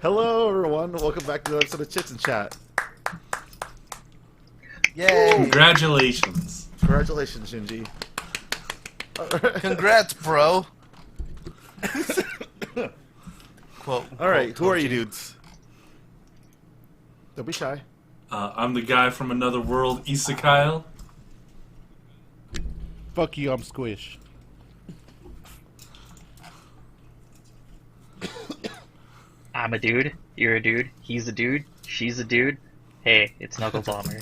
Hello, everyone. Welcome back to the episode of Chits and Chat. Yay! Congratulations. Congratulations, Shinji. Congrats, bro. Quote. All right, who are you dudes? Don't be shy. I'm the guy from another world, Isekyle. Fuck you, I'm Squish. I'm a dude, you're a dude, he's a dude, she's a dude. Hey, it's Knuckle Bomber.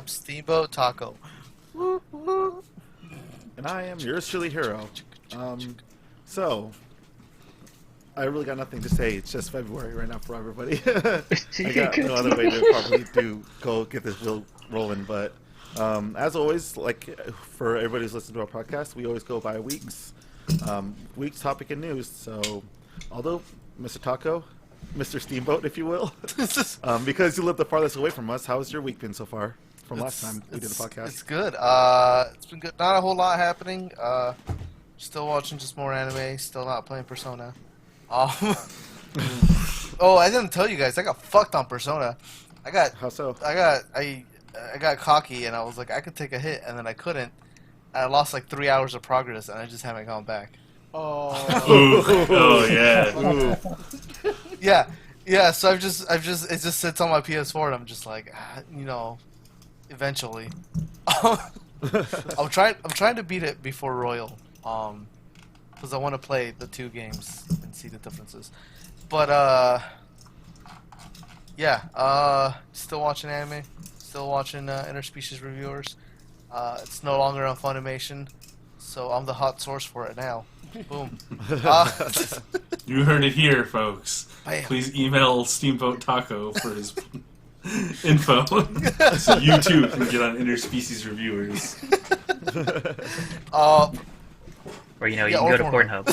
Steamboat Taco. And I am yours truly, Hero. So, I really got nothing to say. It's just February right now for everybody. I got no other way to probably go get this wheel rolling. But as always, like for everybody who's listening to our podcast, we always go by weeks, topic, and news. So, although Mr. Taco, Mr. Steamboat, if you will, because you live the farthest away from us, how has your week been so far from last time we did the podcast? It's good. It's been good. Not a whole lot happening. Still watching just more anime. Still not playing Persona. Oh, I didn't tell you guys. I got fucked on Persona. How so? I got cocky and I was like, I could take a hit, and then I couldn't. And I lost like 3 hours of progress, and I just haven't gone back. Oh yeah. Yeah. So it just sits on my PS4, and I'm just like, eventually. I'm trying to beat it before Royal, because I want to play the two games and see the differences. But still watching anime, still watching interspecies reviewers. It's no longer on Funimation, so I'm the hot source for it now. Boom. You heard it here, folks. Bam. Please email Steamboat Taco for his info, so you too can get on interspecies reviewers. Or, you can go to Pornhub.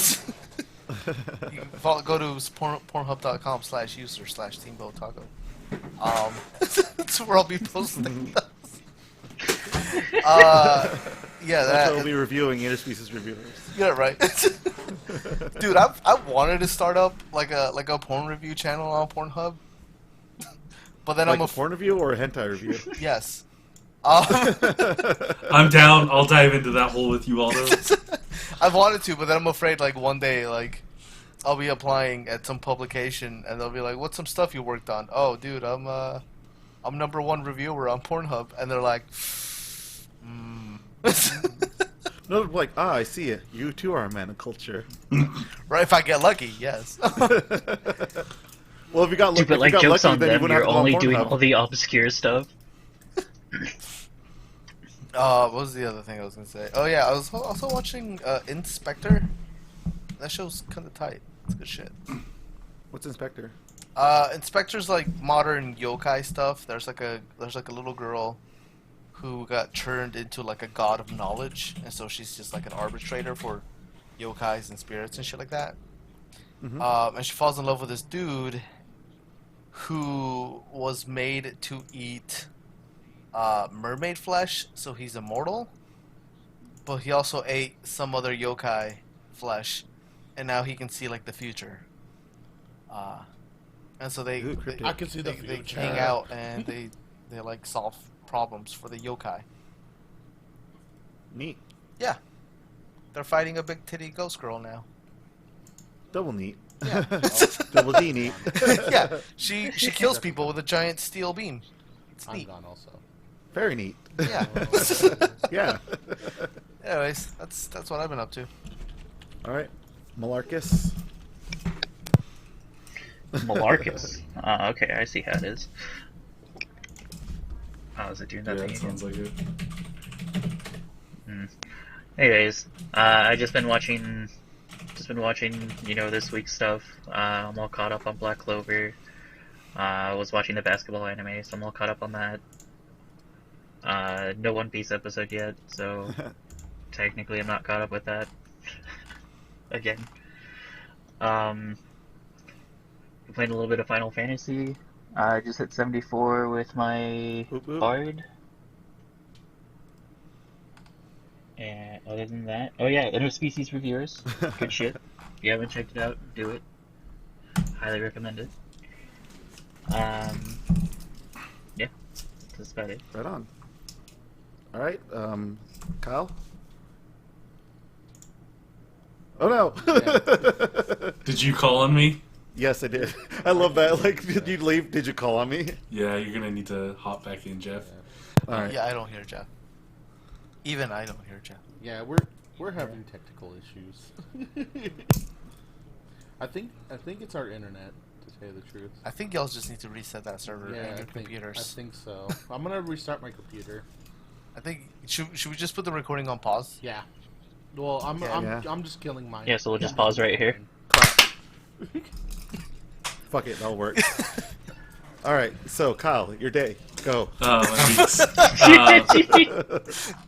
You go to pornhub.com/user/steamboat-taco. That's where I'll be posting those. That's we'll be reviewing interspecies reviewers. Yeah, right. Dude, I wanted to start up like a porn review channel on Pornhub, but then like a porn review or a hentai review? Yes. I'm down. I'll dive into that hole with you, Aldo. I've wanted to, but then I'm afraid like one day like I'll be applying at some publication and they'll be like, "What's some stuff you worked on?" "Oh, dude, I'm #1 reviewer on Pornhub," and they're like, No, like, I see it. You too are a man of culture. Right, if I get lucky, yes. Well, if you got lucky, Dude, but like, joke's on them, you're only doing Pornhub. all the obscure stuff. What was the other thing I was gonna say? Oh yeah, I was also watching Inspector. That show's kind of tight. It's good shit. What's Inspector? Inspector's like modern yokai stuff. There's like a little girl who got turned into like a god of knowledge, and so she's just like an arbitrator for yokais and spirits and shit like that. Mm-hmm. And she falls in love with this dude who was made to eat mermaid flesh, so he's immortal. But he also ate some other yokai flesh, and now he can see like the future. And so they I can see the they future. hang out and they like solve problems for the yokai. Neat. Yeah, they're fighting a big titty ghost girl now. Double neat. Yeah. Double D neat. Yeah, she kills people with a giant steel beam. It's I'm neat. gone also. Very neat. Yeah. Yeah. Anyways, that's what I've been up to. All right. Malarcus. Malarcus. Okay, I see how it is. Oh, is it doing that Yeah, thing that sounds again? like it. Anyways, I just been watching, this week's stuff. I'm all caught up on Black Clover. I was watching the basketball anime, so I'm all caught up on that. No One Piece episode yet, so technically I'm not caught up with that. Again. Um, played a little bit of Final Fantasy. I just hit 74 with my Oop, oop. Bard. And other than that, oh yeah, Interspecies Reviewers. Good shit. If you haven't checked it out, do it. Highly recommend it. Yeah, that's about it. Right on. All right, Kyle. Oh no! Did you call on me? Yes, I did. I love that. Like, did you leave? Did you call on me? Yeah, you're gonna need to hop back in, Jeff. All right. Yeah, I don't hear Jeff. Even I don't hear Jeff. Yeah, we're having technical issues. I think it's our internet, to tell you the truth. I think y'all just need to reset that server Yeah, and your I computers. think so. I'm gonna restart my computer. I think should we just put the recording on pause? Yeah. Well, Yeah. I'm just killing mine. Yeah, so we'll just pause right here. Fuck it, that'll work. All right, so Kyle, your day, go. My weeks.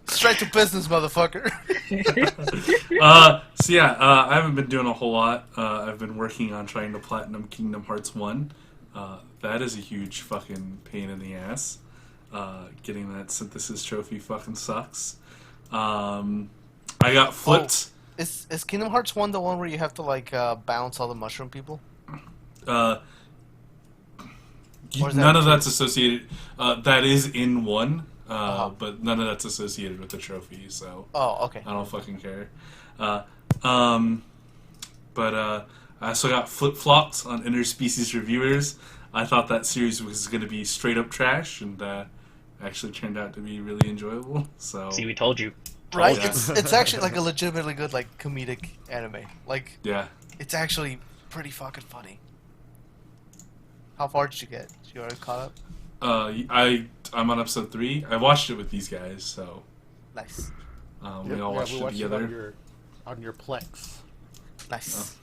Straight to business, motherfucker. So yeah, I haven't been doing a whole lot. I've been working on trying to platinum Kingdom Hearts 1. That is a huge fucking pain in the ass. Getting that synthesis trophy fucking sucks. I got flipped. Is Kingdom Hearts 1 the one where you have to like bounce all the mushroom people? Or is that None of two? that's associated. That is in 1, Uh-huh. but none of that's associated with the trophy. So Oh, okay. I don't fucking care. But I also got flip-flopped on Interspecies Reviewers. I thought that series was going to be straight up trash, and actually turned out to be really enjoyable. So See, we told you. Right? Yeah. It's actually like a legitimately good like comedic anime. Like yeah, it's actually pretty fucking funny. How far did you get? Did you already caught up? I'm on episode 3. I watched it with these guys, so Nice. we all watched it together. on your Plex. Nice.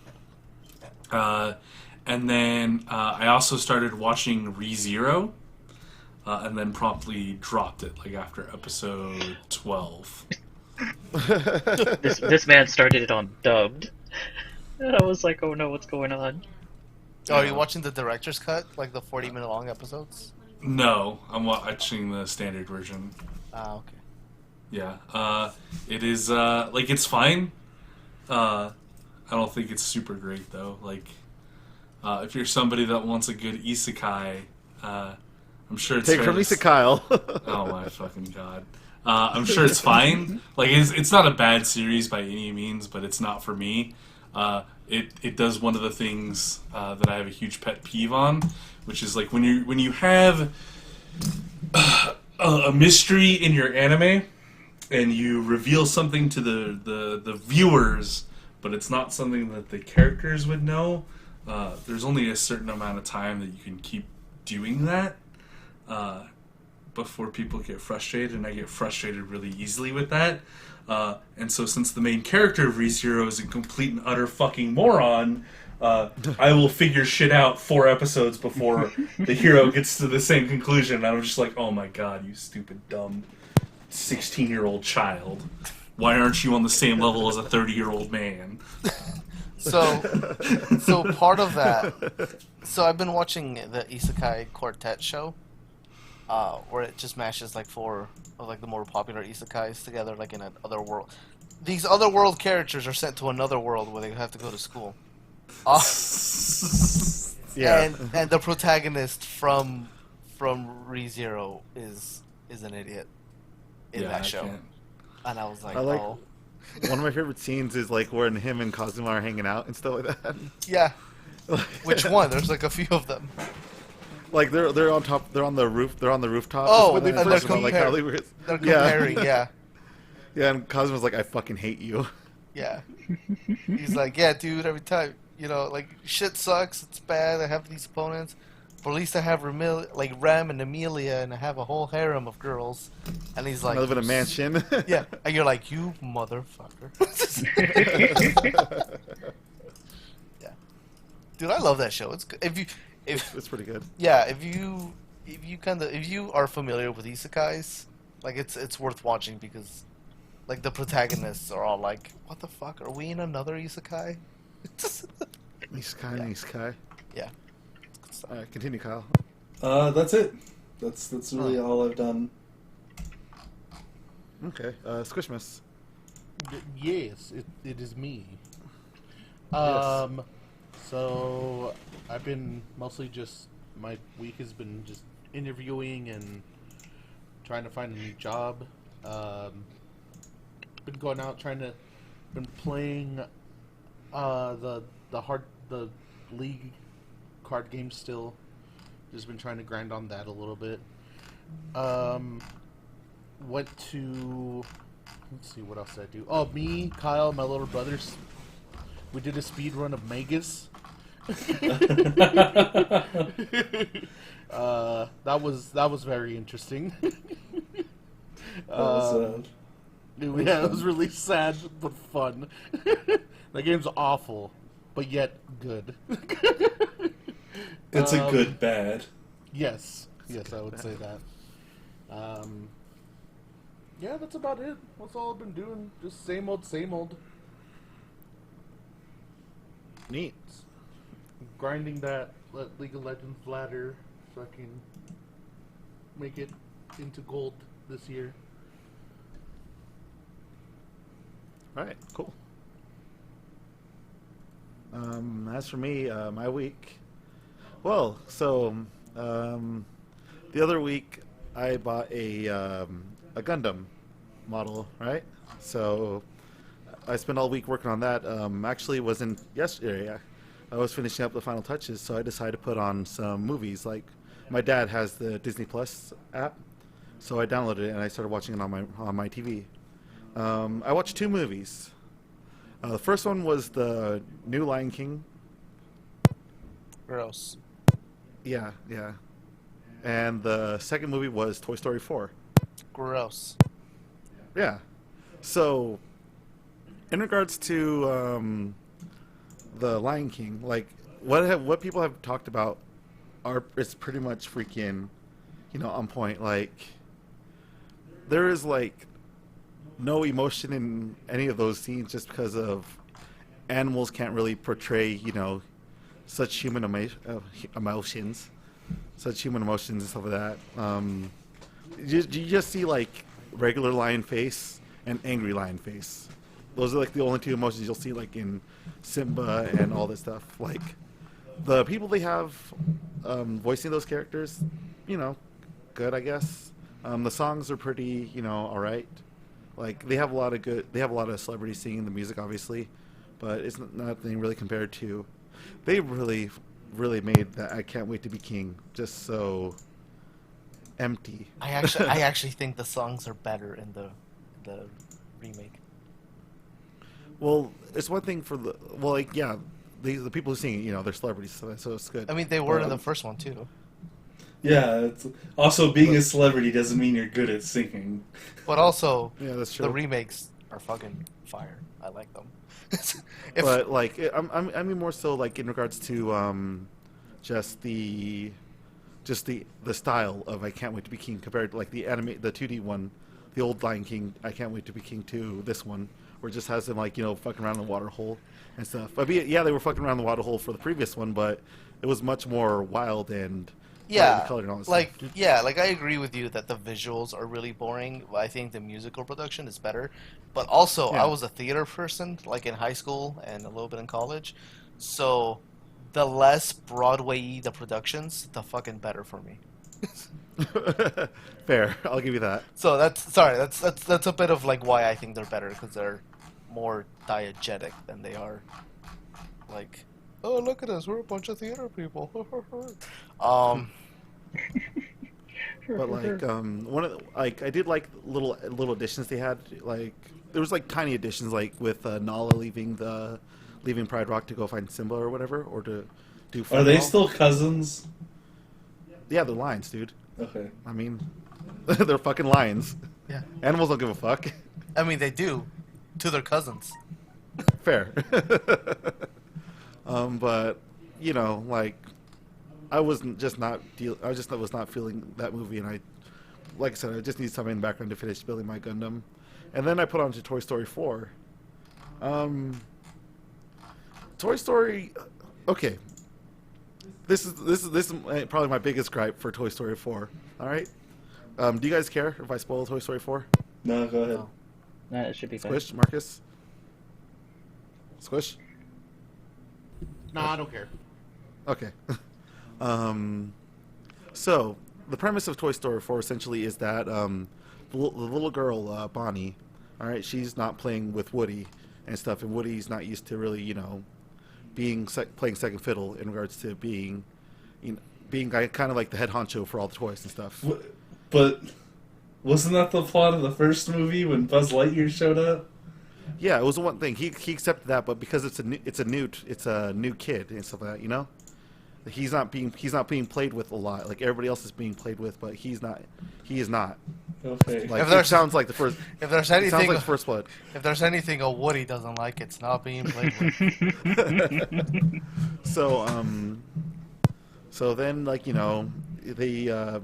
And then I also started watching ReZero, and then promptly dropped it like after episode 12. This man started it on dubbed. And I was like, oh no, what's going on? Oh, are you watching the director's cut, like the 40-minute long episodes? No, I'm watching the standard version. Ah, okay. Yeah, it is like it's fine. I don't think it's super great though. Like, if you're somebody that wants a good isekai, I'm sure it's Take fair from to me to Kyle. Oh my fucking god. I'm sure it's fine. Like it's not a bad series by any means, but it's not for me. It does one of the things that I have a huge pet peeve on, which is like when you have a mystery in your anime and you reveal something to the viewers, but it's not something that the characters would know. There's only a certain amount of time that you can keep doing that before people get frustrated, and I get frustrated really easily with that. And so since the main character of ReZero is a complete and utter fucking moron, I will figure shit out 4 episodes before the hero gets to the same conclusion. And I'm just like, oh my god, you stupid, dumb 16-year-old child. Why aren't you on the same level as a 30-year-old man? So part of that. So I've been watching the Isekai Quartet show, where it just mashes like 4 of like the more popular isekais together, like in another world. These other world characters are sent to another world where they have to go to school. Yeah. And the protagonist from ReZero is an idiot in that I show. can't. And I was like, I like- oh. One of my favorite scenes is like when him and Kazuma are hanging out and stuff like that. Yeah. Which one? There's like a few of them. Like they're on top, they're on the roof, they're on the rooftop. Oh, and and they're they're talking about, like how they were. They're comparing, yeah. Yeah, and Kazuma's like, I fucking hate you. Yeah. He's like, yeah, dude, every time, you know, like, shit sucks, it's bad, I have these opponents, but at least I have like Rem and Amelia, and I have a whole harem of girls. And he's like, I live in a mansion. yeah, and you're like, you motherfucker. Yeah. Dude, I love that show. It's good. It's pretty good. Yeah, if you are familiar with isekais, like it's worth watching because like the protagonists are all like, what the fuck, are we in another isekai? Nice Yeah. Kai. Yeah. It's good stuff. All right, continue, Kyle. That's it. That's really all I've done. Okay, Squishmas. Yes, it is me. Yes. So I've been mostly just, my week has been just interviewing and trying to find a new job. Been going out been playing the league card game still. Just been trying to grind on that a little bit. Went to, let's see, what else did I do? Oh, me, Kyle, my little brothers, we did a speed run of Magus. That was very interesting. Sad. Yeah, it was really sad but fun. The game's awful, but yet good. It's a good bad. Yes, I would say that. Yeah, that's about it. That's all I've been doing. Just same old, same old. Neat. Grinding that League of Legends ladder so I can make it into gold this year. All right, cool. As for me, my week, well, so the other week I bought a Gundam model, right? So I spent all week working on that. Actually, wasn't yesterday. I was finishing up the final touches, so I decided to put on some movies. Like my dad has the Disney Plus app, so I downloaded it and I started watching it on my TV. I watched 2 movies. The first one was the new Lion King. Gross. Yeah. And the second movie was Toy Story 4. Gross. Yeah. So, in regards to the Lion King, like what people have talked about is pretty much freaking, on point. Like, there is like no emotion in any of those scenes just because of animals can't really portray, such human emotions, and stuff like that. You just see like regular lion face and angry lion face. Those are like the only 2 emotions you'll see like in Simba and all this stuff. Like the people they have voicing those characters, good, I guess. The songs are pretty, all right. Like they have a lot of celebrities singing the music, obviously, but it's nothing really compared to. They really made that I Can't Wait to Be King just so empty. I actually think the songs are better in the remake. Well, it's one thing for the the people who sing it, they're celebrities, so it's good. I mean, they were in the first one too. Yeah, it's also being a celebrity doesn't mean you're good at singing. But also, Yeah, that's true. the remakes are fucking fire. I like them. But like, I mean more so like in regards to just the style of I Can't Wait to Be King compared to like the 2D one, the old Lion King I Can't Wait to Be King 2, this one where it just has them like fucking around in the water hole and stuff. I mean, yeah, they were fucking around the water hole for the previous one, but it was much more wild and yeah, colored and all this like stuff. yeah, like I agree with you that the visuals are really boring. I think the musical production is better, but also Yeah. I was a theater person, like in high school and a little bit in college, so the less Broadway-y the productions, the fucking better for me. Fair, I'll give you that. So that's a bit of like why I think they're better, because they're more diegetic than they are like, oh look at us, we're a bunch of theater people. But like one of I did like little additions they had. Like there was like tiny additions like with Nala leaving Pride Rock to go find Simba or whatever, or to do. Are they Fungal. still cousins? Yeah, they're lions, dude. Okay. I mean, they're fucking lions. Yeah, Animals don't give a fuck. I mean they do to their cousins. Fair. But like I was not feeling that movie, and like I said, I just need something in the background to finish building my Gundam, and then I put on to Toy Story 4. Toy Story. Okay. This is probably my biggest gripe for Toy Story 4. All right. Do you guys care if I spoil Toy Story 4? No, go ahead. No, it should be fine. Squish, Marcus. Squish. No, I don't care. Okay. So the premise of Toy Story 4 essentially is that the little girl Bonnie, all right, she's not playing with Woody and stuff, and Woody's not used to really, being playing second fiddle in regards to being, being kind of like the head honcho for all the toys and stuff. But wasn't that the plot of the first movie when Buzz Lightyear showed up? Yeah, it was the one thing he accepted that, but because it's a new kid and stuff like that, he's not being played with a lot. Like everybody else is being played with, but he is not. Okay. Like it sounds like the first. If there's It sounds anything, like First Blood. if there's anything a Woody doesn't like, it's not being played with. So then they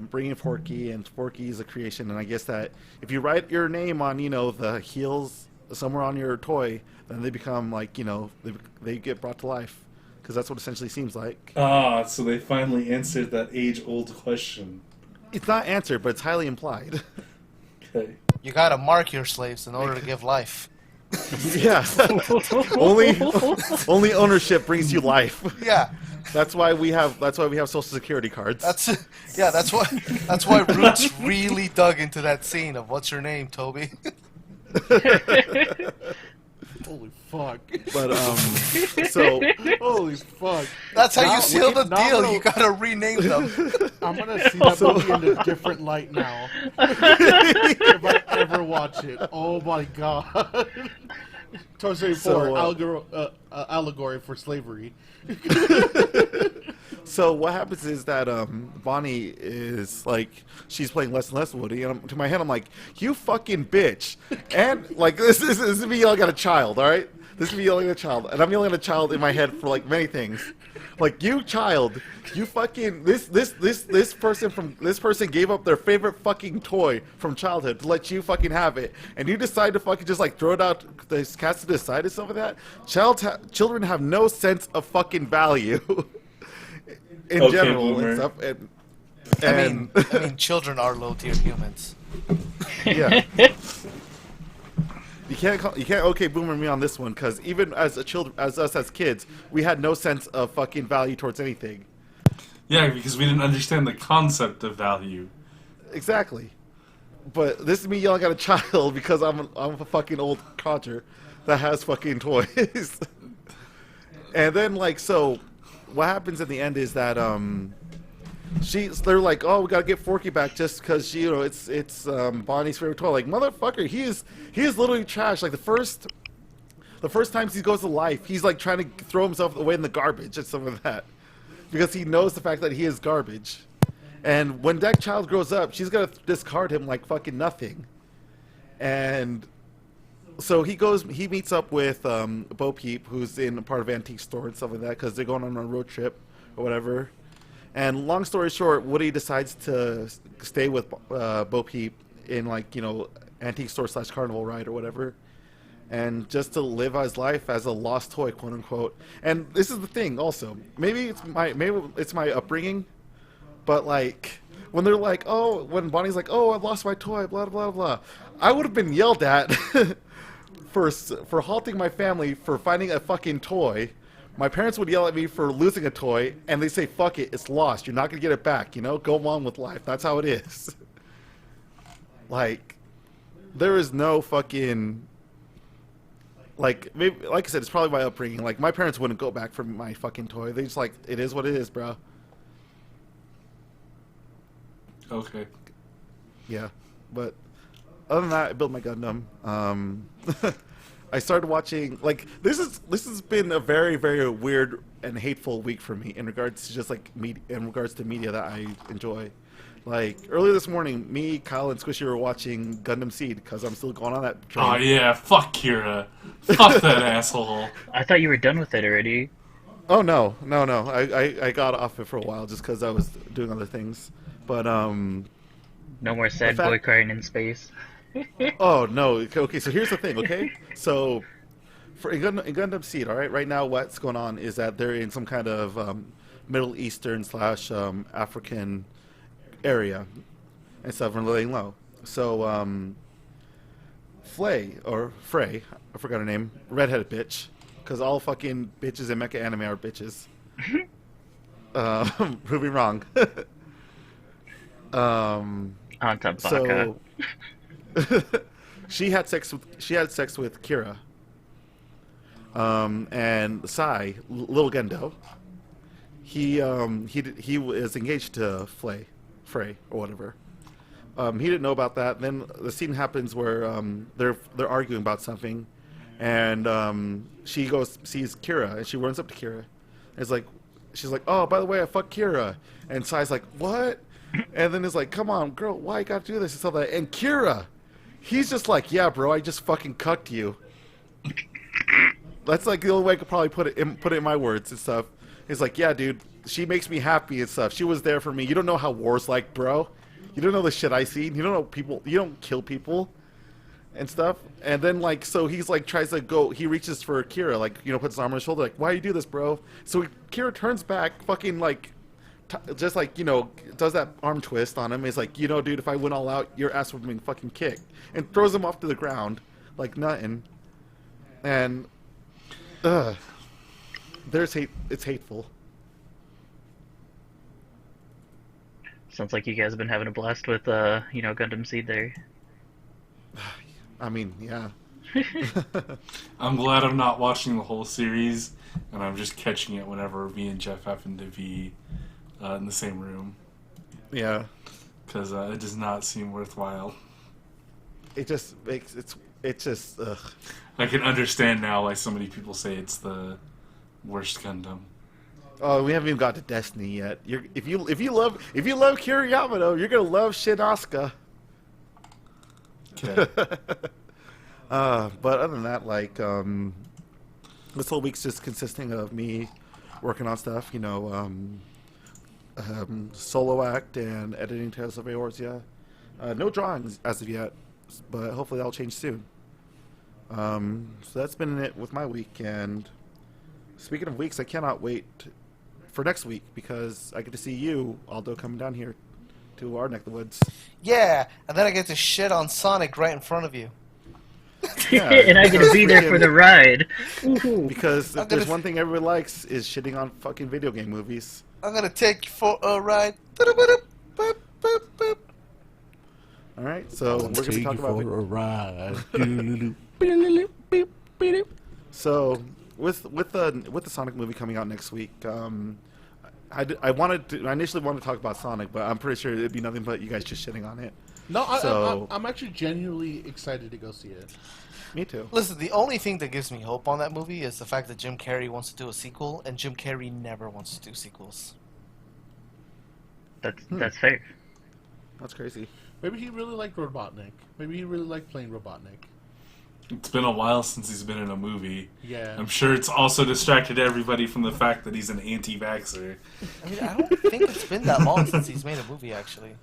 bring in Forky, and Forky is a creation, and I guess that if you write your name on the heels somewhere on your toy, then they become they get brought to life, because that's what essentially seems like. So they finally answered that age-old question. It's not answered, but it's highly implied. Okay. You gotta mark your slaves in order to give life. Yeah. only ownership brings you life. Yeah, That's why we have Social Security cards. that's why Roots really dug into that scene of what's your name, Toby. Holy fuck. But so Holy fuck. That's how you Now- seal the now I'm deal. gonna- You gotta rename them. I'm gonna see that movie in a different light now. If I ever watch it. Oh my god. Toy Story 4, So, allegory for slavery. So what happens is that Bonnie is she's playing less and less Woody, and to my head I'm like, you fucking bitch, and this is me yelling at a child, all right? This is me yelling at a child, and I'm yelling at a child in my head for many things, you child, you fucking this person gave up their favorite fucking toy from childhood to let you fucking have it, and you decide to fucking just throw it out, cast it aside and stuff like that. Children have no sense of fucking value. In Okay, general Boomer. and stuff, and I mean, children are low-tier humans. yeah, you can't okay boomer me on this one, because even as us as kids, we had no sense of fucking value towards anything. Yeah, because we didn't understand the concept of value. Exactly, but this is me yelling at a child because I'm a fucking old codger that has fucking toys, and then so. What happens in the end is that they're like, oh, we gotta get Forky back just because it's Bonnie's favorite toy. Motherfucker, he is literally trash. The first times he goes to life, he's trying to throw himself away in the garbage and some of that, because he knows the fact that he is garbage. And when that child grows up, she's gonna discard him like fucking nothing. And so he meets up with Bo Peep, who's in a part of Antique Store and stuff like that, because they're going on a road trip or whatever. And long story short, Woody decides to stay with Bo Peep in Antique Store / Carnival ride or whatever, and just to live his life as a lost toy, quote unquote. And this is the thing, also, maybe it's my upbringing, but when they're when Bonnie's oh, I've lost my toy, blah blah blah, I would have been yelled at. For halting my family for finding a fucking toy. My parents would yell at me for losing a toy, and they say, fuck it, it's lost, you're not gonna get it back, go on with life, that's how it is. There is no fucking maybe, I said, it's probably my upbringing. My parents wouldn't go back for my fucking toy. They just it is what it is, bro. Okay. Yeah, but other than that, I built my Gundam. I started watching this has been a very, very weird and hateful week for me in regards to just in regards to media that I enjoy. Earlier this morning, me, Kyle, and Squishy were watching Gundam Seed because I'm still going on that train. Oh yeah, fuck Kira. Fuck that asshole. I thought you were done with it already. Oh no. I got off it for a while just because I was doing other things. But No more sad The fact- boy crying in space. oh no. Okay, so here's the thing. Okay, so For in Gundam Seed, all right. Right now, what's going on is that they're in some kind of Middle Eastern slash African area and stuff, and laying low. So Frey, I forgot her name, redheaded bitch, because all fucking bitches in mecha anime are bitches. Prove me wrong. Anta Baka. So she had sex with Kira. And Sai, little Gendo, he was engaged to Frey or whatever. He didn't know about that. Then the scene happens where they're arguing about something, and she goes sees Kira, and she runs up to Kira. And she's like, "Oh, by the way, I fucked Kira," and Sai's like, "What?" And then it's like, "Come on, girl, why you gotta do this?" And stuff like that. And Kira, he's just like, "Yeah, bro, I just fucking cucked you." That's like the only way I could probably put it in my words and stuff. He's like, "Yeah, dude, she makes me happy and stuff. She was there for me. You don't know how war's like, bro. You don't know the shit I seen. You don't know people. You don't kill people and stuff." And then so he's tries to go. He reaches for Kira, puts his arm on his shoulder, like, "Why you do this, bro?" So Kira turns back, fucking does that arm twist on him. He's like, "Dude, if I went all out, your ass would be fucking kicked," and throws him off to the ground like nothing. And there's hate. It's hateful. Sounds like you guys have been having a blast with, Gundam Seed there. I mean, yeah. I'm glad I'm not watching the whole series, and I'm just catching it whenever me and Jeff happen to be in the same room. Yeah. Because it does not seem worthwhile. It just makes it's just. Ugh. I can understand now why so many people say it's the worst Gundam. Oh, we haven't even got to Destiny yet. If you love Kira Yamato, you're gonna love Shin Asuka. Okay. But other than that, this whole week's just consisting of me working on stuff, solo act and editing Tales of Eorzea. No drawings as of yet, but hopefully that'll change soon. So that's been it with my week. And speaking of weeks, I cannot wait for next week because I get to see you, Aldo, coming down here to our neck of the woods. Yeah, and then I get to shit on Sonic right in front of you. Yeah, and I get to be there for the ride. Because if there's one thing everybody likes is shitting on fucking video game movies. I'm gonna take you for a ride. All right, so we're gonna be talking about a ride. So with the Sonic movie coming out next week, I initially wanted to talk about Sonic, but I'm pretty sure it'd be nothing but you guys just shitting on it. No, So- I'm actually genuinely excited to go see it. Me too. Listen, the only thing that gives me hope on that movie is the fact that Jim Carrey wants to do a sequel, and Jim Carrey never wants to do sequels. That's fair. That's crazy. Maybe he really liked Robotnik. Maybe he really liked playing Robotnik. It's been a while since he's been in a movie. Yeah. I'm sure it's also distracted everybody from the fact that he's an anti-vaxxer. I mean, I don't think it's been that long since he's made a movie, actually.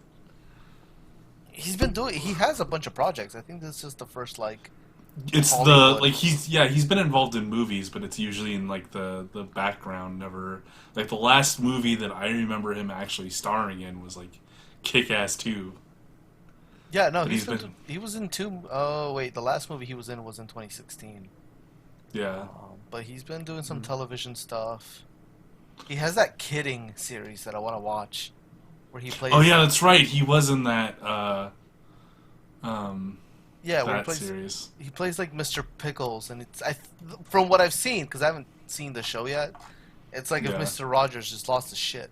He has a bunch of projects. I think this is the first, It's Hollywood. he's been involved in movies, but it's usually in the background. Never the last movie that I remember him actually starring in was Kick-Ass 2. Yeah, no, But he was in two. Oh wait, the last movie he was in 2016. Yeah. But he's been doing some television stuff. He has that Kidding series that I want to watch, where he plays. Oh yeah, that's right. He was in that Yeah, where that series. he plays like Mr. Pickles, and from what I've seen, because I haven't seen the show yet, it's like if Yeah. Mr. Rogers just lost his shit.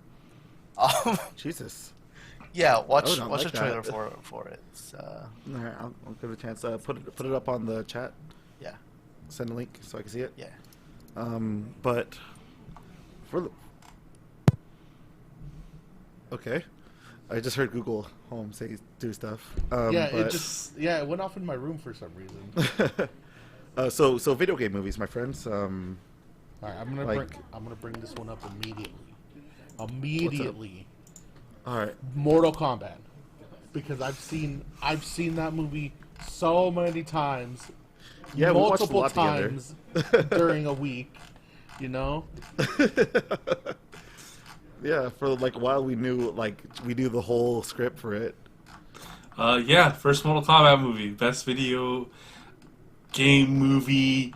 Jesus. Yeah, I watch would not a like trailer that. for it. It's, All right, I'll give it a chance. Put it up on the chat. yeah, Send a link so I can see it. yeah. But for the okay, I just heard Google Home say do stuff. It went off in my room for some reason. So video game movies, my friends. All right, I'm gonna bring this one up immediately. All right. Mortal Kombat, because I've seen that movie so many times. Yeah, we watched a multiple lot together. times during a week. You know. Yeah, for like a while we knew the whole script for it. Yeah, first Mortal Kombat movie, best video game movie.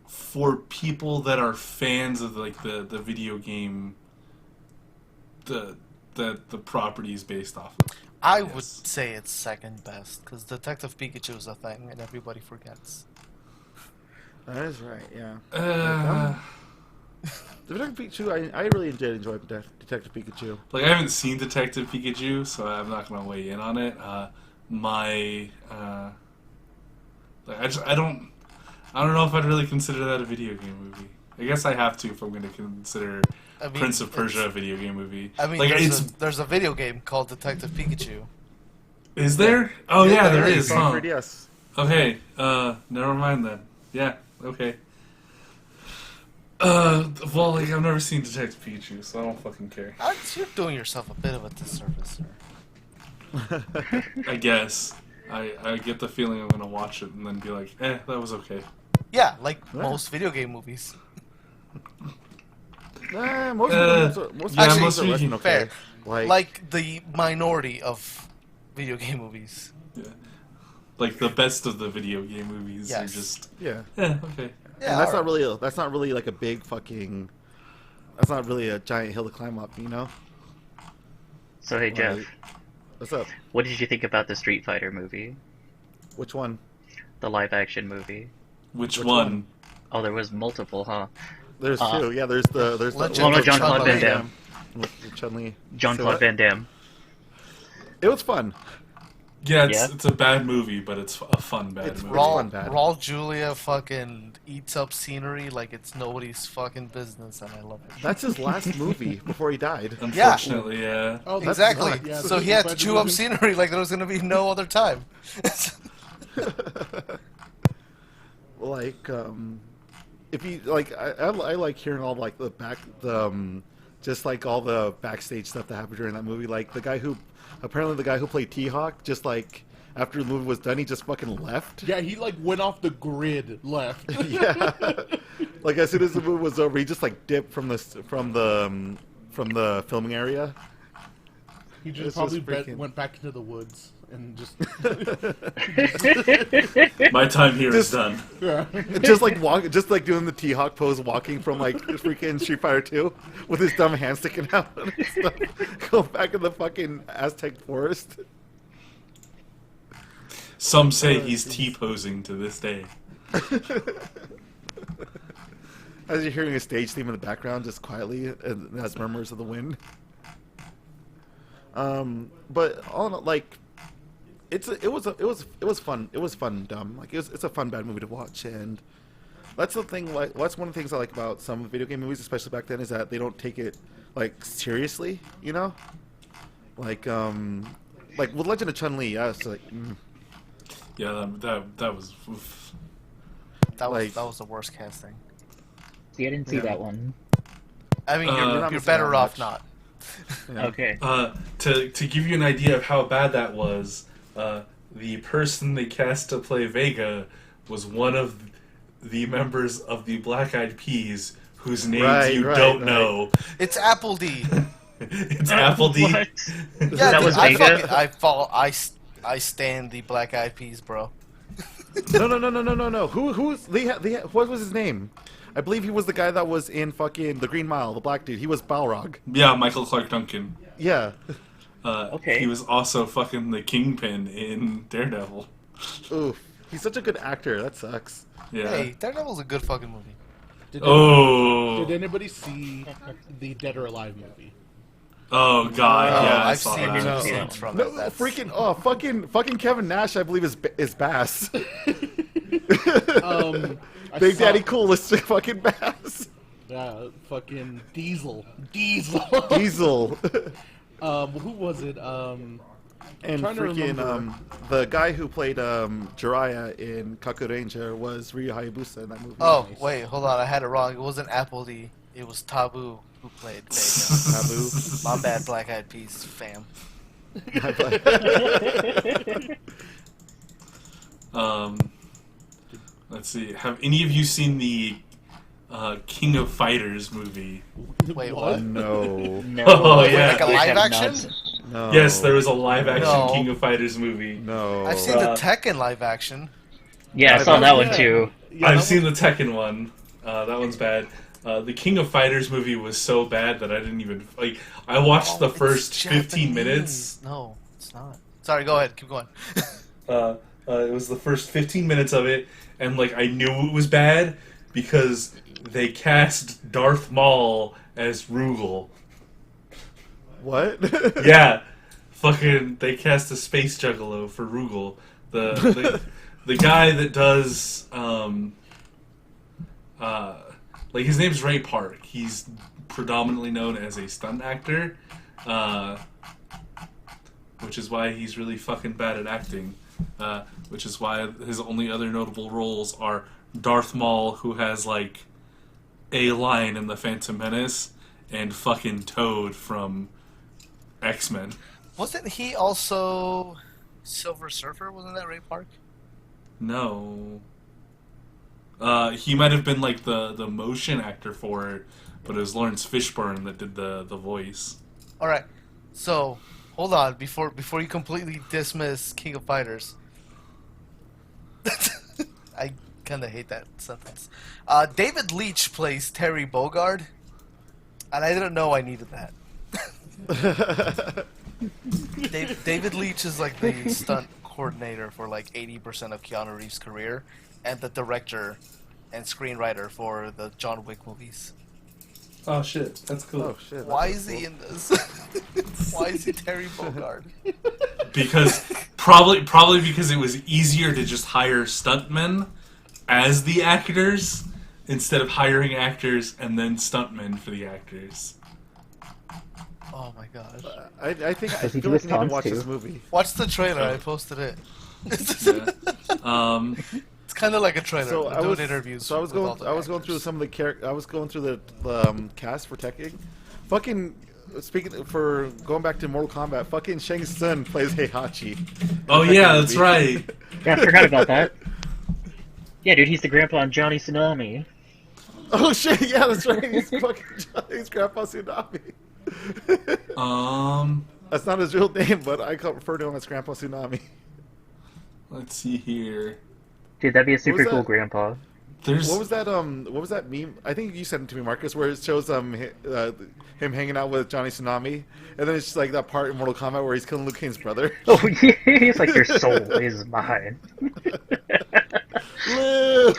For people that are fans of like the video game, the property is based off of. I would say it's second best because Detective Pikachu is a thing and everybody forgets. That is right. Yeah. Detective Pikachu, I really enjoyed Detective Pikachu. Like I haven't seen Detective Pikachu, so I'm not gonna weigh in on it. I don't know if I'd really consider that a video game movie. I guess I have to if I'm gonna consider Prince of Persia a video game movie. I mean, like there's a video game called Detective Pikachu. Is there? Oh yeah, there is. On Huh? 3DS. Okay. Never mind then. Yeah. Okay. Well, like, I've never seen Detective Pikachu, so I don't fucking care. You're doing yourself a bit of a disservice, sir. I guess. I get the feeling I'm gonna watch it and then be like, that was okay. Yeah, like most video game movies. Most Actually, movies are less than okay. Fair. Like the minority of video game movies. Yeah. Like the best of the video game movies are just yeah. Okay. Yeah, and that's not really like a big fucking. That's not really a giant hill to climb up, you know. So hey Jeff, what's up? What did you think about the Street Fighter movie? Which one? The live action movie. Which one? Oh, there was multiple, huh? There's two. Yeah, there's Jean-Claude Van Damme. Chun-Li. Jean-Claude Van Damme. It was fun. Yeah, it's a bad movie, but it's a fun bad movie. Raul Julia fucking eats up scenery like it's nobody's fucking business, and I love it. That's his last movie before he died. Unfortunately, yeah. Oh, exactly. Yeah, so he had to chew up scenery like there was gonna be no other time. Like, if you like, I like hearing all like just like all the backstage stuff that happened during that movie. Like the guy who played T-Hawk, just like after the movie was done, he just fucking left. Yeah, he like went off the grid, left. Yeah, like as soon as the movie was over, he just like dipped from the filming area. He just probably went back into the woods and just. My time here is done. Yeah. just like doing the T-Hawk pose, walking from like freaking Street Fighter 2 with his dumb hand sticking out and stuff. Go back in the fucking Aztec forest. Some say he's T-posing to this day. As you're hearing a stage theme in the background, just quietly, and as murmurs of the wind. But all in all, like, it was fun. It was fun and dumb. Like it's a fun bad movie to watch, and that's the thing. Like that's one of the things I like about some video game movies, especially back then, is that they don't take it like seriously. You know, like with Legend of Chun-Li. Yeah, it's like. Yeah, that was. Oof. That was the worst casting. See, I didn't see that one. I mean, you're better off not. Yeah. Okay. To give you an idea of how bad that was, the person they cast to play Vega was one of the members of the Black Eyed Peas, whose names you don't know. It's Appledy. It's Appledy. What? Yeah, That was Vega? I stand the Black Eyed Peas, bro. No. What was his name? I believe he was the guy that was in fucking The Green Mile, the black dude. He was Balrog. Yeah, Michael Clark Duncan. Yeah. Okay. He was also fucking the Kingpin in Daredevil. Oof. He's such a good actor. That sucks. Yeah. Hey, Daredevil's a good fucking movie. Did anybody see the Dead or Alive movie? Oh god, yeah, I've saw seen that. scenes from No, it. fucking Kevin Nash, I believe is Bass. Big Daddy Cool is fucking Bass. Fucking Diesel. Diesel. Who was it? And freaking the guy who played Jiraiya in Kaku Ranger was Ryu Hayabusa in that movie. Oh, wait, hold on, I had it wrong. It wasn't Appledy. It was Taboo who played Vega. Taboo. My bad, Black Eyed Peas fam. Let's see. Have any of you seen the King of Fighters movie? Wait, what? No. No. Oh, Wait, yeah. like a I live have action? not. No. Yes, there was a live action No. King of Fighters movie. No. I've seen the Tekken live action. Yeah, I saw that one Yeah. too. Yeah, I've that seen the Tekken one. That one's bad. The King of Fighters movie was so bad that I didn't even like. I watched the Oh, it's first 15 Japanese. minutes. No, it's not. Sorry, go ahead. Keep going. It was the first 15 minutes of it, and like I knew it was bad because they cast Darth Maul as Rugal. What? Yeah, fucking they cast a space juggalo for Rugal. The guy that does like his name's Ray Park. He's predominantly known as a stunt actor, which is why he's really fucking bad at acting. Which is why his only other notable roles are Darth Maul, who has like a line in the Phantom Menace, and fucking Toad from X-Men. Wasn't he also Silver Surfer? Wasn't that Ray Park? No. He might have been like the motion actor for it, but it was Lawrence Fishburne that did the voice. All right. So hold on before you completely dismiss King of Fighters. I kind of hate that sentence. David Leitch plays Terry Bogard, and I didn't know I needed that. David Leitch is like the stunt coordinator for like 80% of Keanu Reeves' career, and the director and screenwriter for the John Wick movies. Oh shit, that's cool. Oh shit. Why is he in this? Why is he Terry Bogard? Because probably because it was easier to just hire stuntmen as the actors instead of hiring actors and then stuntmen for the actors. Oh my gosh. I think I Does he feel do like his I need to taunts watch too? this movie. Watch the trailer. I posted it. Yeah. It's kind of like a trailer. So We're I doing was interviews. So I was with all going. the I was going through actors. some of the I was going through the cast for Tekken. Fucking speaking for going back to Mortal Kombat. Fucking Shang Tsung plays Heihachi. Oh in the yeah, Tekken that's movie. right. Yeah, I forgot about that. Yeah, dude, he's the grandpa on Johnny Tsunami. Oh shit! Yeah, that's right. He's fucking Johnny's Grandpa Tsunami. That's not his real name, but I refer to him as Grandpa Tsunami. Let's see here. Dude, that'd be a super was cool that? grandpa. There's What was that? What was that meme? I think you sent it to me, Marcus, where it shows him hanging out with Johnny Tsunami, and then it's just like that part in Mortal Kombat where he's killing Liu Kang's brother. Oh, yeah, he's like, your soul is mine. Liu!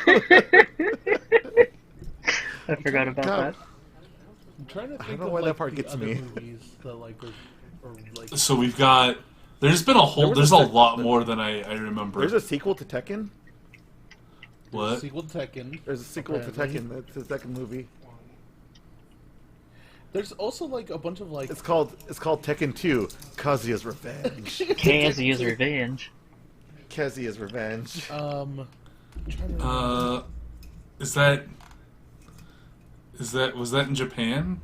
I forgot about God. that. I'm trying to think don't know of why that like, part the gets other me. movies that like or like so we've got. There's been a whole. There was There's a a lot more than I remember. There's a sequel to Tekken. What? sequel to Tekken. There's a sequel to apparently. Tekken. It's the second movie. There's also like a bunch of like It's called Tekken 2. Kazuya's Revenge. Kazuya's Revenge. Kazuya's Revenge. I'm trying to remember. Was that in Japan?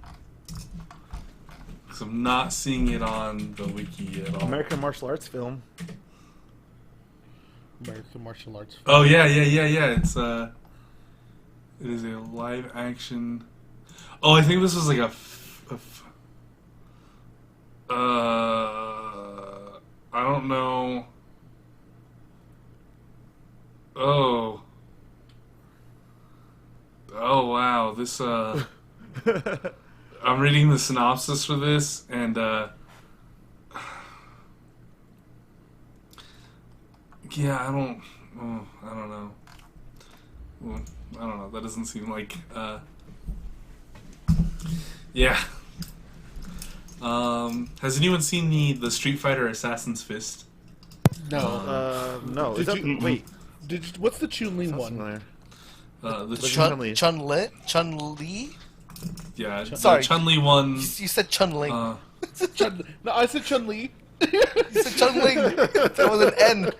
Because I'm not seeing it on the wiki at all. American martial arts film. American martial arts. Oh yeah. It's it is a live action. Oh, I think this was like I don't know. Oh. Oh wow, this I'm reading the synopsis for this and yeah, I don't know. Well, I don't know. That doesn't seem like yeah. Has anyone seen the Street Fighter Assassin's Fist? No. No. Is Did that, you- wait. What's the Chun-Li Sounds one? familiar. The Chun-Li. Chun-Li? yeah, Sorry. the Chun-Li one. You said Chun-Ling. No, I said Chun-Li. You said Chun-Ling. That was an N.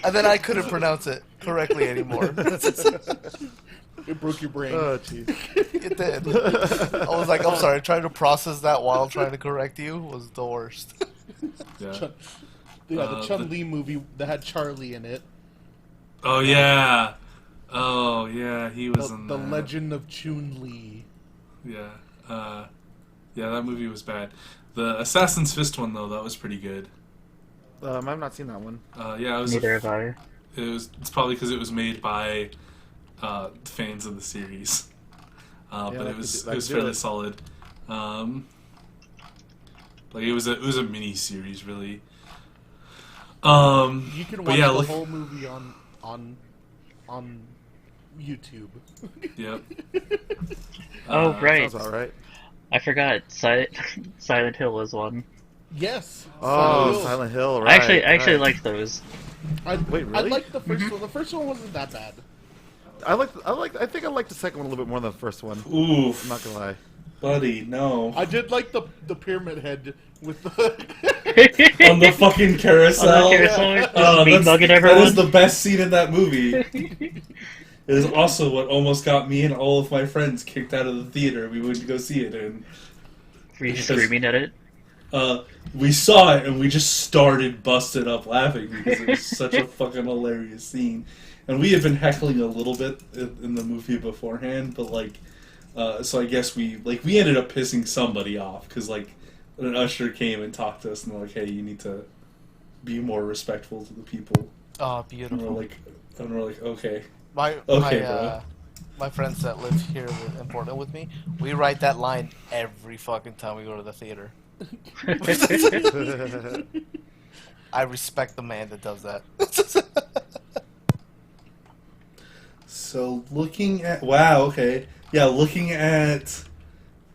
And then I couldn't pronounce it correctly anymore. It broke your brain. Oh jeez. It did. I was like, I'm sorry, trying to process that while trying to correct you was the worst. Yeah. Chun- yeah, the Chun-Li movie that had Charlie in it. Oh yeah. Oh yeah, he was in The that. Legend of Chun-Li. Yeah. Yeah, that movie was bad. The Assassin's Fist one though, that was pretty good. I've not seen that one. Yeah, it was. Neither have I. It's probably because it was made by fans of the series. But it was fairly solid. Like it was a mini series really. You can but watch yeah, the look, whole movie on YouTube. Yep. Oh, right. Sounds all right. I forgot. Silent Hill was one. Yes. Oh, Hill. Silent Hill. I Right. actually right. liked those. Wait, I really? liked the first one. The first one wasn't that bad. I think I liked the second one a little bit more than the first one. Oof, I'm not gonna lie. buddy, no. I did like the pyramid head with the. On the fucking carousel. On the carousel, just mean mugging that everyone. is the best scene in that movie. It is also what almost got me and all of my friends kicked out of the theater we went to go see it in. Were you screaming at it? We saw it and we just started busted up laughing because it was such a fucking hilarious scene. And we had been heckling a little bit in the movie beforehand, but like, so I guess we ended up pissing somebody off because like an usher came and talked to us and they're like, hey, you need to be more respectful to the people. Oh, And beautiful. we're like, okay. My Okay, my bro. my friends that live here in Portland with me, we write that line every fucking time we go to the theater. I respect the man that does that. So looking at looking at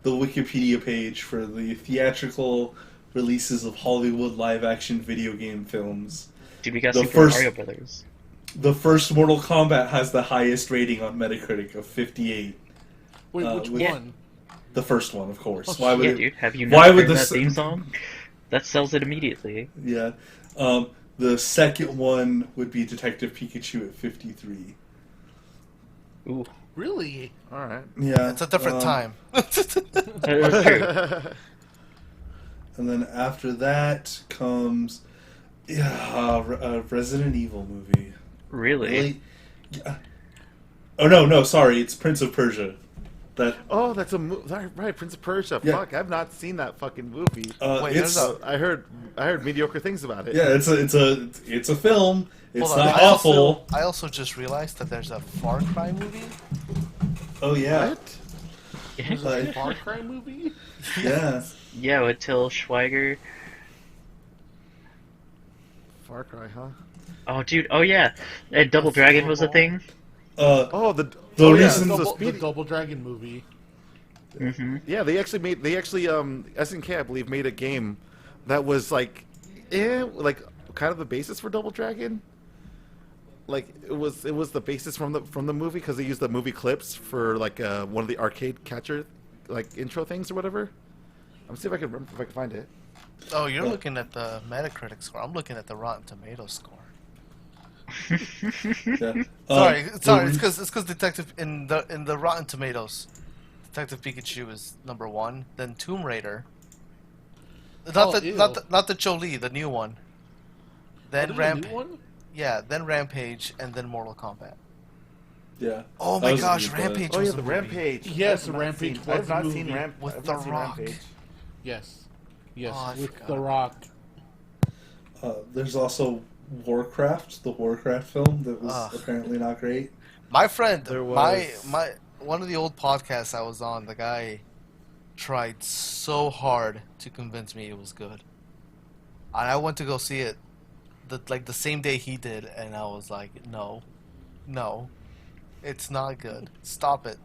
the Wikipedia page for the theatrical releases of Hollywood live-action video game films, Dude, we got The Super first- Mario Brothers. the first Mortal Kombat has the highest rating on Metacritic of 58. Wait, which with- one? The first one, of course. Oh, Why would Yeah, it? dude, have you why not would heard the that s- theme song? That sells it immediately. Yeah. The second one would be Detective Pikachu at 53. Ooh, Really? All right. Yeah. It's a different time. that's true. And then after that comes a Resident Evil movie. Really? Yeah. Oh no, sorry, it's Prince of Persia. That Oh, that's a right, Prince of Persia. Yeah. Fuck, I've not seen that fucking movie. Wait, it's there's I heard mediocre things about it. yeah, it's a film. It's Hold on, not I awful. also just realized that there's a Far Cry movie. Oh yeah, What? There's Like- a Far Cry movie? yeah. Yeah, with Till Schweiger. Far Cry, huh? Oh, dude. Oh, yeah. And Double Dragon was a thing. Oh, the The yeah, reason- so The Speedy- Double Dragon movie. Mm-hmm. Yeah, they actually SNK I believe made a game that was like kind of the basis for Double Dragon. Like it was the basis from the movie because they used the movie clips for like one of the arcade catcher like intro things or whatever. I'm see if I can remember if I can find it. Oh, you're looking at the Metacritic score. I'm looking at the Rotten Tomatoes score. Yeah. Sorry, the it's re- because Detective in the Rotten Tomatoes, Detective Pikachu is #1. Then Tomb Raider. Not ew. the Jolie, the new one. Then Oh, there's a new Rampage. one? Yeah, then Rampage, and then Mortal Kombat. Yeah. Oh That my was a gosh, good Rampage! Oh was yeah, a the movie. Rampage. Yes, I've not Rampage seen- was I've not a seen movie. With I've The not seen Rock. Rampage. Yes. Yes, Oh, I with forgot. The Rock. There's also Warcraft, the Warcraft film that was Ugh. apparently not great. My friend, There my was- one of the old podcasts I was on, the guy tried so hard to convince me it was good, and I went to go see it, the same day he did, and I was like, no, it's not good. Stop it.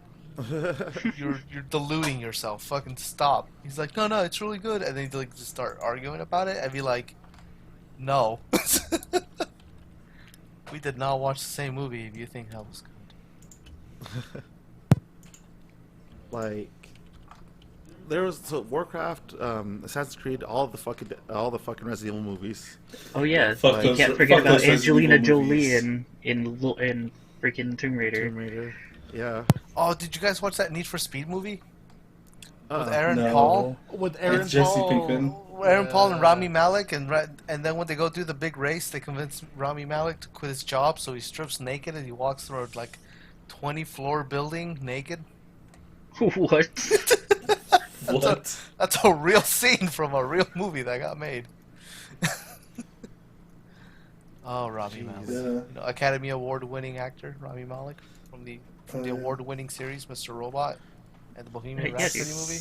You're deluding yourself. Fucking stop. He's like, no, it's really good, and then he'd just start arguing about it. I'd be like, no. We did not watch the same movie if you think that was good. Like there was Warcraft, Assassin's Creed, all the fucking Resident Evil movies. Oh, yeah. Fuck You those- can't forget fuck about those Resident Angelina Evil Jolie movies. in freaking Tomb Raider. Tomb Raider. Yeah. Oh, did you guys watch that Need for Speed movie? with Aaron No. Paul. With Aaron It's Jesse Paul. Pinkman. Aaron Paul and Rami Malek, and then when they go do the big race, they convince Rami Malek to quit his job, so he strips naked and he walks through like 20-floor building naked. What? What? That's a real scene from a real movie that got made. Oh, Rami Malek, Yeah. you know, Academy Award-winning actor Rami Malek from the award-winning series Mr. Robot and the Bohemian Yeah, Rhapsody dude. movie.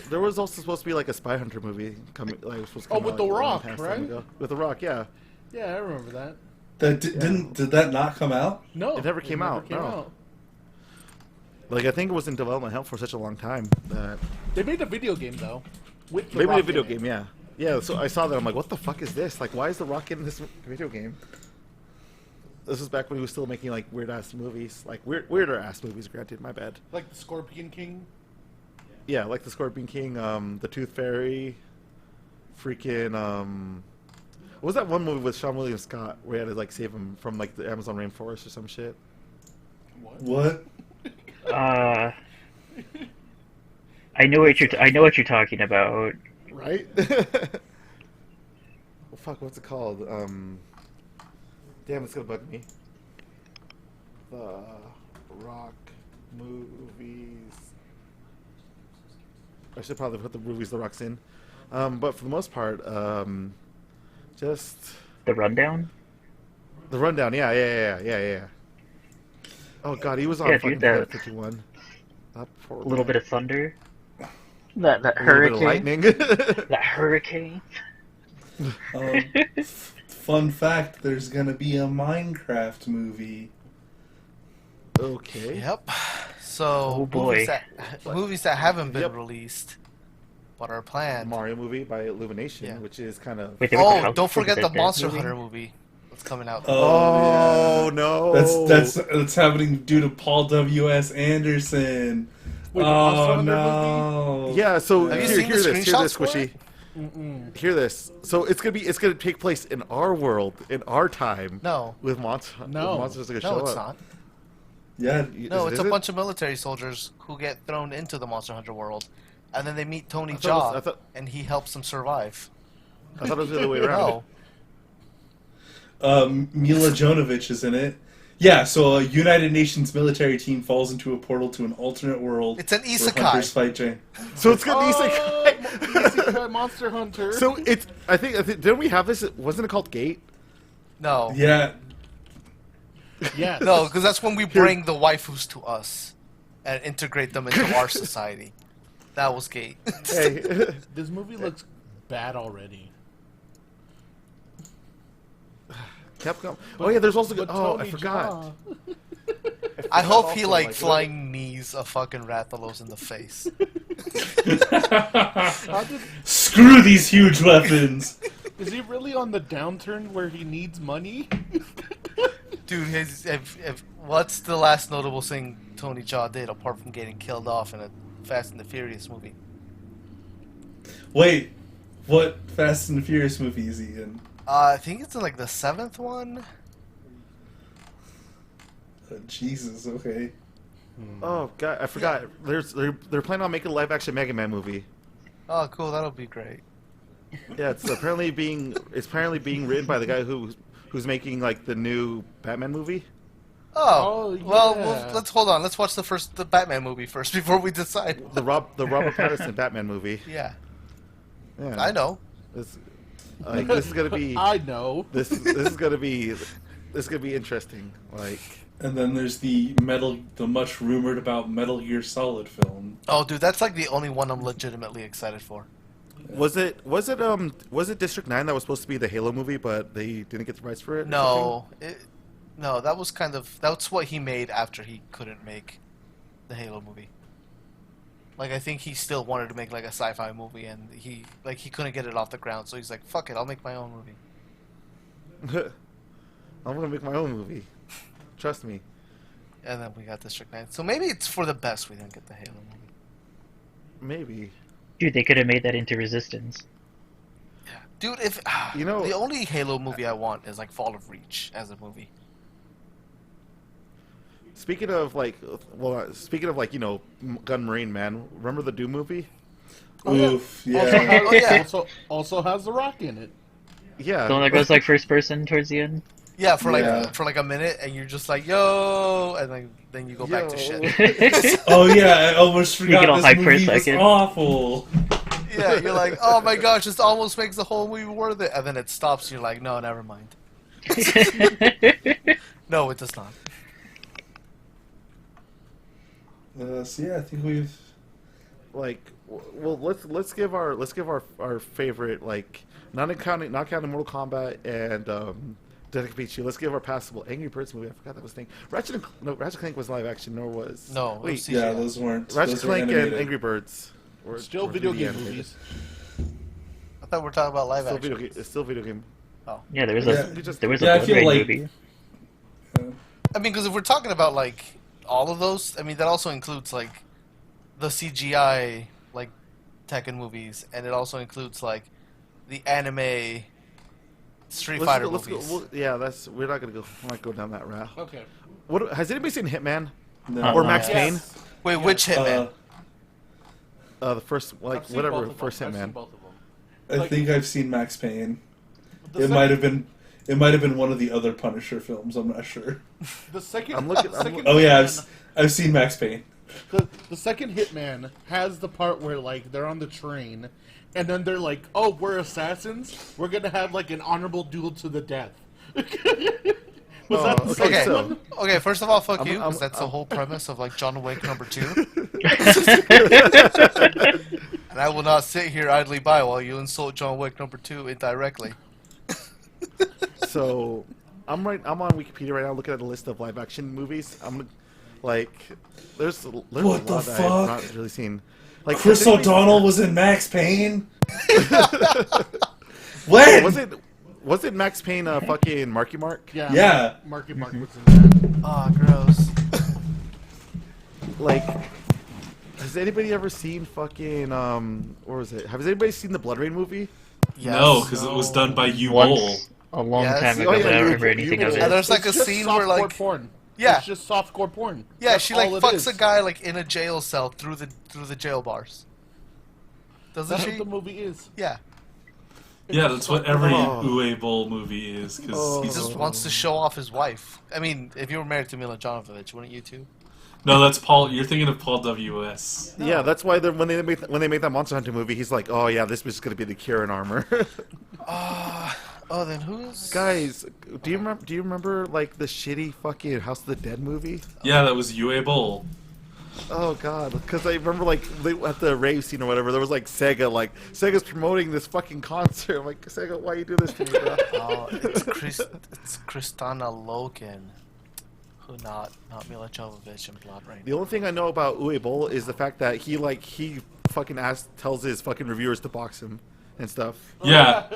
There was also supposed to be like a Spy Hunter movie coming. Like, supposed to Oh, come with out The a long Rock, time right? ago. With The Rock, yeah. Yeah, I remember that. That did that not come out? No, It never came out, no. Like, I think it was in development hell for such a long time that They made a video game though. With The they made a Rock video in it. game, yeah. Yeah, so I saw that. I'm like, what the fuck is this? Like, why is The Rock in this video game? This was back when he was still making like weird ass movies, like weirder ass movies. Granted, my bad. Like the Scorpion King. Yeah, like the Scorpion King, the Tooth Fairy, freaking what was that one movie with Sean William Scott where he had to like save him from like the Amazon rainforest or some shit? What? I know what you're talking about. Right? Well, fuck, what's it called? Damn, it's gonna bug me. The Rock movies. I should probably put the movies The Rock's in. But for the most part, just The Rundown. the rundown. Yeah. Oh god, he was on Yeah, fucking dude, that- Planet 51. That poor A little man. bit of thunder. That A little bit of hurricane. lightning. That hurricane. Fun fact: there's gonna be a Minecraft movie. Okay. Yep. So Oh, boy. movies that haven't been Yep. released but are planned. Mario movie by Illumination, Yeah. which is kind of. Wait, there was a Oh, house- don't forget was the that Monster movie? Hunter movie that's coming out. Oh, yeah. no! That's happening due to Paul W.S. Anderson. Wait, the Monster Oh Hunter no! Yeah, so Have you hear seen the this, screenshots for Squishy. it? Hear this. So it's gonna take place in our world, in our time. No. With No. monsters that gonna No, show it's up. not. Yeah, No, it's a it? bunch of military soldiers who get thrown into the Monster Hunter world, and then they meet Tony I thought it was- Jaa, and he helps them survive. I thought it was the other way around. No, Mila Jovovich is in it. Yeah, so a United Nations military team falls into a portal to an alternate world. It's an where isekai. hunters fight giant. So it's gonna be Oh, isekai. Isekai Monster Hunter. So it's. I think. Didn't we have this? Wasn't it called Gate? no, Yeah, yeah. no, because that's when we bring the waifus to us and integrate them into our society. That was Gate. Hey. This movie looks bad already. Capcom. Oh yeah, there's also. But Oh, I Tony forgot. Jaa. I hope he Also, like like, flying knees a fucking Rathalos in the face. How did, screw these huge weapons. is he really on the downturn where he needs money? Dude, what's the last notable thing Tony Jaa did apart from getting killed off in a Fast and the Furious movie? Wait, what Fast and the Furious movie is he in? I think it's in like the 7th one. Jesus, okay. Oh god, I forgot. They're planning on making a live action Mega Man movie. Oh, cool, that'll be great. Yeah, it's apparently being written by the guy who's making like the new Batman movie. Oh, Oh, well, yeah. let's hold on. Let's watch the Batman movie first before we decide. The Robert Pattinson Batman movie. Yeah, Yeah. I know. This is gonna be I know. this is gonna be interesting. Like And then there's the much rumored about Metal Gear Solid film. Oh, dude, that's like the only one I'm legitimately excited for. was it District 9 that was supposed to be the Halo movie, but they didn't get the rights for it? or No, that was that's what he made after he couldn't make the Halo movie. Like, I think he still wanted to make like a sci-fi movie, and he couldn't get it off the ground, so he's like, "Fuck it, I'll make my own movie." something? I'm gonna make my own movie. Trust me. And then we got District 9. So maybe it's for the best we didn't get the Halo movie. Maybe. Dude, they could have made that into Resistance. Dude, if You know- the only Halo movie I want is like Fall of Reach as a movie. speaking of like, Gun Marine Man. Remember the Doom movie? Oof, Also, yeah. has, Oh, yeah. also has The Rock in it. Yeah. The one that goes like first person towards the end. Yeah, for Yeah. like a minute, and you're just like, yo, and then you go back to Yo. shit. Oh yeah, I almost You forgot get all this hyped for a movie was second. awful. Yeah, you're like, oh my gosh, this almost makes the whole movie worth it, and then it stops. And you're like, no, never mind. No, it does not. So yeah, I think we've. Like, well, let's give our favorite, like, not counting Mortal Kombat and Detective Pikachu. Let's give our passable Angry Birds movie. I forgot that was thing. Ratchet and Clank was live action, nor was No, it wait. was Yeah, CGI. those weren't. Ratchet those were Clank and animated. Angry Birds were Still were video 3D game animated. movies. I thought we were talking about live Still action. video game. It's still video game. Yeah, there was Yeah. a You just- there was Yeah, I a feel Blood Rain like- movie. I mean, because if we're talking about like all of those, I mean that also includes like the CGI like Tekken movies, and it also includes like the anime Street Fighter movies. Yeah, we're not gonna go. We might go down that route. Okay. What has anybody seen Hitman No. or Max Yes. Payne? Wait, which Hitman? The first, like, I've seen whatever, both of first them. I've seen Hitman. both of them. I Like- think I've seen Max Payne. The It sec- might have been. It might have been one of the other Punisher films. I'm not sure. The second. I'm looking- the I'm second loo- Oh yeah, Hitman- I've seen Max Payne. the second Hitman has the part where like they're on the train, and then they're like, "Oh, we're assassins. We're gonna have like an honorable duel to the death." Was that the okay, second Okay, so- one? okay. First of all, fuck I'm- you, because I'm- that's the I'm- whole premise of like John Wick #2. And I will not sit here idly by while you insult John Wick #2 indirectly. So, I'm on Wikipedia right now looking at a list of live action movies. Like, there's a What lot the that I've fuck? not really seen. Like Chris has anybody- O'Donnell was in Max Payne. When? Was it Max Payne? Fucking Marky Mark. Yeah. Marky Mark was in that. Ah, gross. Like, has anybody ever seen fucking what was it? Has anybody seen the Blood Rain movie? Yes. No, because it was done by U Bowl. Once a long Yes. time Oh, ago, yeah, but I don't you- remember you- anything you- of And it. there's like a It's just scene where softcore like porn. Yeah. It's just softcore porn. yeah, That's she like all it fucks is. a guy like in a jail cell through the jail bars. Doesn't That's she? what the movie is. Yeah. Yeah, that's what every Oh. Uwe Boll movie is. Because Oh. He just wants to show off his wife. I mean, if you were married to Mila Jovovich, wouldn't you too? no, that's Paul. You're thinking of Paul W.S. Yeah, that's why when they made that Monster Hunter movie, he's like, oh yeah, this bitch is gonna be the cure in armor. Oh, then who's Guys, do you remember like the shitty fucking House of the Dead movie? Yeah, that was Uwe Boll. Oh god, because I remember like at the rave scene or whatever, there was like Sega's promoting this fucking concert. I'm like, Sega, why you do this to me, bro? Oh, it's Kristana Loken, who not Mila Jovovich in Blood Rain. The only thing I know about Uwe Boll is the fact that he fucking tells his fucking reviewers to box him and stuff. Yeah.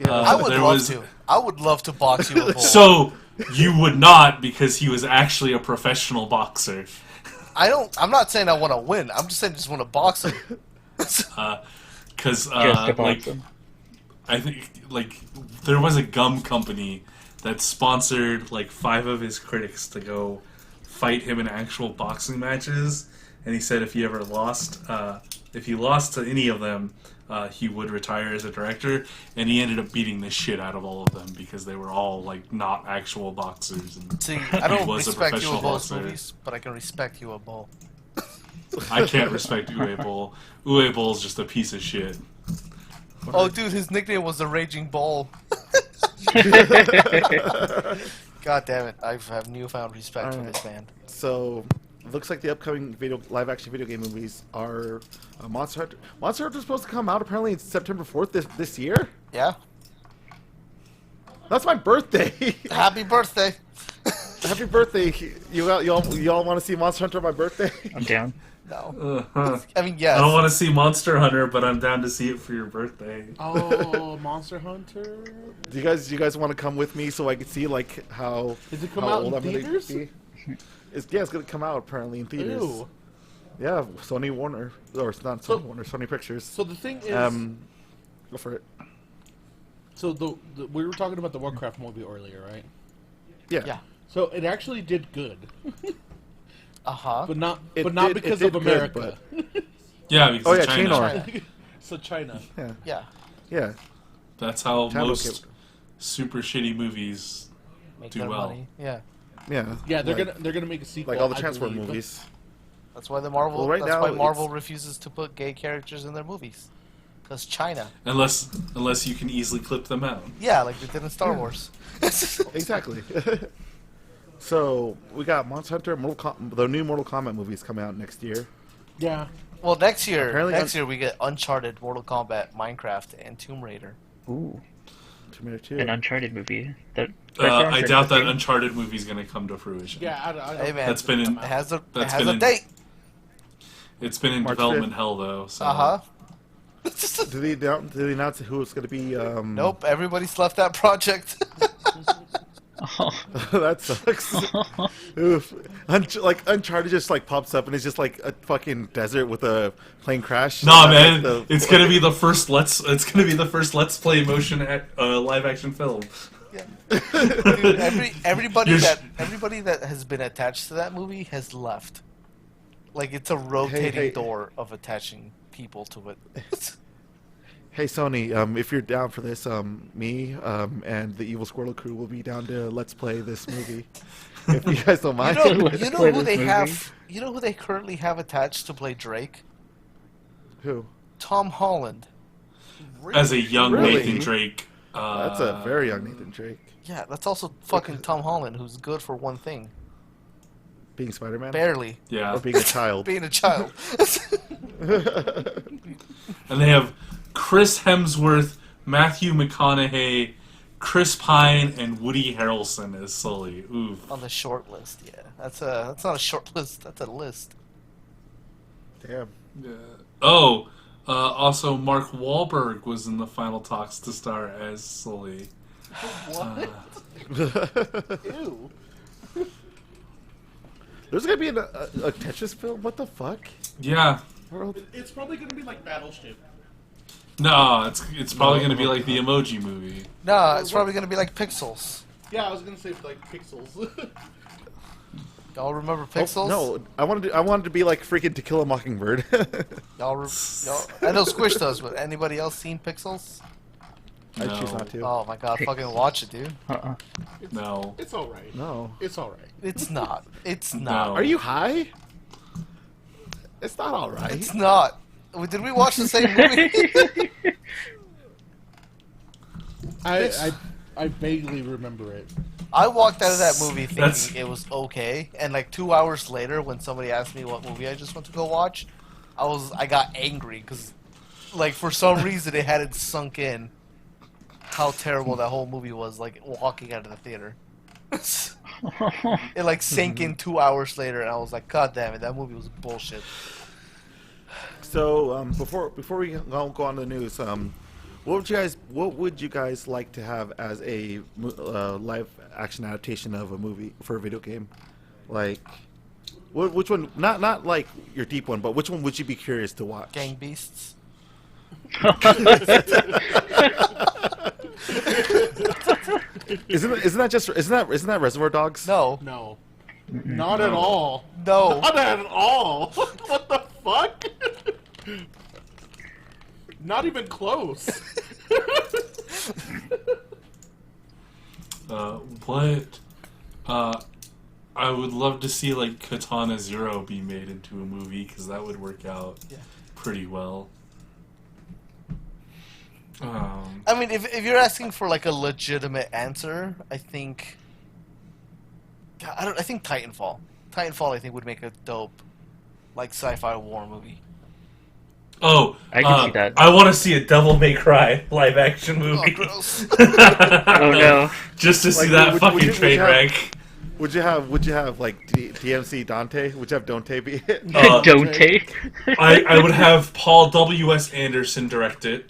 Yeah. I would there love was- to. I would love to box you a bull. So you would not, because he was actually a professional boxer. I'm not saying I want to win. I'm just saying I just want to box him. Because Just to box like him. I think like there was a gum company that sponsored like 5 of his critics to go fight him in actual boxing matches, and he said if he lost to any of them, he would retire as a director, and he ended up beating the shit out of all of them because they were all like not actual boxers. And See, I don't he was a respect you professional a bull's boxer. movies, but I can respect you a bull. I can't respect Uwe Boll. Uwe Boll's just a piece of shit. Oh, dude, his nickname was the Raging Bull. God damn it! I have newfound respect for Alright. this man. So, looks like the upcoming live action video game movies are Monster Hunter. Monster Hunter is supposed to come out apparently in September 4th this year. Yeah. That's my birthday. Happy birthday. Happy birthday! Y'all want to see Monster Hunter on my birthday? I'm down. No. Uh-huh. I mean, yes. I don't want to see Monster Hunter, but I'm down to see it for your birthday. Oh, Monster Hunter. Do you guys want to come with me so I can see like how Does it come how out old in I'm gonna theaters? be? It's gonna come out apparently in theaters. Ew. Yeah, Sony Warner, or it's not Sony So- Warner, Sony Pictures. So the thing is, Go for it. so we were talking about the Warcraft movie earlier, right? Yeah. Yeah. So it actually did good. Uh-huh. but not It but not did- because it of did good, America. Yeah, because Oh, of yeah, China. China. So China. Yeah, Yeah. yeah. That's how China most okay. super shitty movies Make do their well. money. Yeah. Yeah, Yeah, they're like, gonna make a sequel. like all the I Transformer believe. movies. That's why that's now why Marvel it's- refuses to put gay characters in their movies. Because China. Unless you can easily clip them out. Yeah, like they did in Star Wars. Exactly. So we got Monster Hunter, the new Mortal Kombat movies coming out next year. Yeah. Well, next year we get Uncharted, Mortal Kombat, Minecraft, and Tomb Raider. Ooh, Tomb Raider 2. an Uncharted movie. I doubt that Uncharted movie's gonna come to fruition. Yeah. I Hey man, That's been in- it has a that's it has been a in- date. It's been in March development 5th. hell though. So. Uh huh. Did they announce who it's going to be? Nope, everybody's left that project. Oh. That sucks. Oof. Uncharted just like pops up and it's just like a fucking desert with a plane crash. Nah, That's man, like it's gonna be the first Let's Play motion live action film. Dude, everybody You're- that has been attached to that movie has left. Like it's a rotating hey. door of attaching people to it. Hey Sony, if you're down for this, me and the Evil Squirrel crew will be down to let's play this movie. If you guys don't mind. Let's You know play who this they movie. have? You know who they currently have attached to play Drake? Who? Tom Holland. As a young Really? Nathan Drake. That's a very young Nathan Drake. Yeah, that's also fucking Tom Holland, who's good for one thing. Being Spider-Man? Barely. Yeah. Or being a child? Being a child. And they have Chris Hemsworth, Matthew McConaughey, Chris Pine, and Woody Harrelson as Sully. Oof. On the short list, yeah. That's not a short list, that's a list. Damn. Oh, also Mark Wahlberg was in the final talks to star as Sully. What? Ew. There's gonna be a Tetris film? What the fuck? Yeah. World? It's probably gonna be like Battleship. No, it's probably going to be like the Emoji Movie. No, it's probably gonna be like Pixels. Yeah, I was gonna say like Pixels. Y'all remember Oh, Pixels? no, I wanted to be like freaking To Kill a Mockingbird. Y'all, I know Squish does, but anybody else seen Pixels? I No. choose not to. Oh my god, fucking watch it, dude. No. It's all right. No. It's all right. It's not. It's not. No. Are you high? It's not all right. It's not. Did we watch the same movie? I vaguely remember it. I walked out of that movie thinking That's- it was okay, and like 2 hours later, when somebody asked me what movie I just went to go watch, I got angry because, like, for some reason it hadn't sunk in how terrible that whole movie was. Like walking out of the theater, it like sank in 2 hours later, and I was like, God damn it, that movie was bullshit. So before we go on to the news, what would you guys like to have as a live action adaptation of a movie for a video game? Like, which one? Not like your deep one, but which one would you be curious to watch? Gang Beasts. Isn't that Reservoir Dogs? No, No. Not at all. no. Not at all. What the fuck? Not even close. What? I would love to see like Katana Zero be made into a movie because that would work out Yeah. pretty well. I mean, if you're asking for like a legitimate answer, I think I think Titanfall. Titanfall, I think, would make a dope like sci-fi war movie. Oh, I can see that. I want to see a Devil May Cry live action Oh, movie. gross. Oh no. Just to see Like, that would fucking you train have- wreck. Would you have like DMC Dante? Would you have Dante be it? Don't take. I would have Paul W.S. Anderson direct it,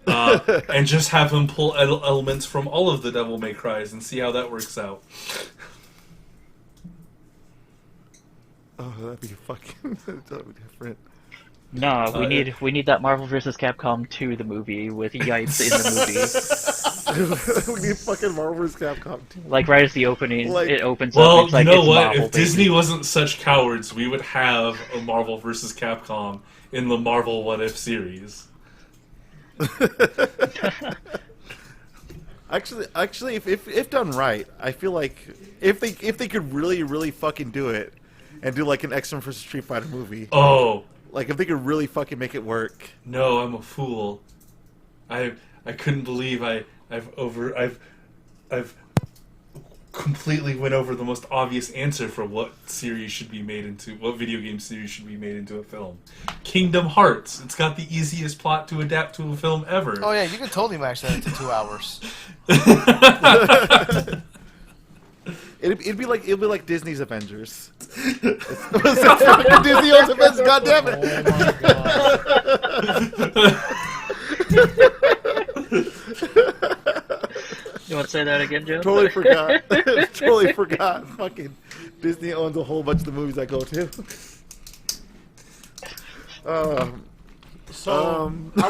and just have him pull elements from all of the Devil May Cries and see how that works out. Oh, that'd be fucking totally different. No, we need that Marvel vs. Capcom 2, the movie, with Yipes in the movie. We need fucking Marvel vs. Capcom. Like right as the opening, Like- it opens up. Well, It's like you know it's what? Marvel, If Disney baby. wasn't such cowards, we would have a Marvel vs. Capcom in the Marvel What If series. Actually, if done right, I feel like if they could really fucking do it, and do like an X-Men vs. Street Fighter movie, Oh like if they could really fucking make it work. no, I'm a fool. I couldn't believe I've completely went over the most obvious answer for what video game series should be made into a film. Kingdom Hearts. It's got the easiest plot to adapt to a film ever. Oh yeah, you can totally match that into 2 hours. It'd be like Disney's Avengers. It's fucking Disney owns Avengers. God damn it! You want to say that again, Joe? Totally forgot. Totally forgot. Fucking Disney owns a whole bunch of the movies I go to. So I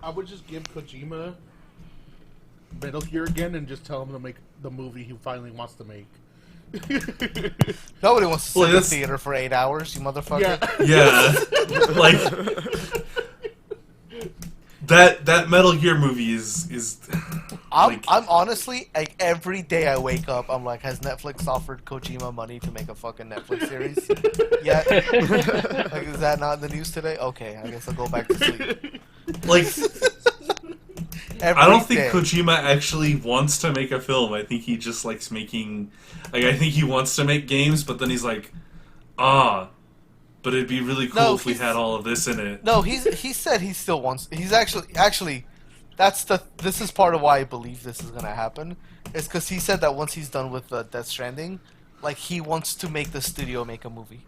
would just give Kojima Metal Gear again and just tell him to make the movie he finally wants to make. Nobody wants to sit Well, in the that's- theater for 8 hours, you motherfucker. Yeah. Yeah, like that Metal Gear movie is. I'm honestly, like, every day I wake up, I'm like, has Netflix offered Kojima money to make a fucking Netflix series yet? Like, is that not in the news today? Okay, I guess I'll go back to sleep. Like, Every I don't think day. Kojima actually wants to make a film. I think he just likes making. Like, I think he wants to make games, but then he's like, but it'd be really cool No, if we he's- had all of this in it. No, he said he still wants. He's actually. This is part of why I believe this is gonna happen. Is because he said that once he's done with Death Stranding, like he wants to make the studio make a movie.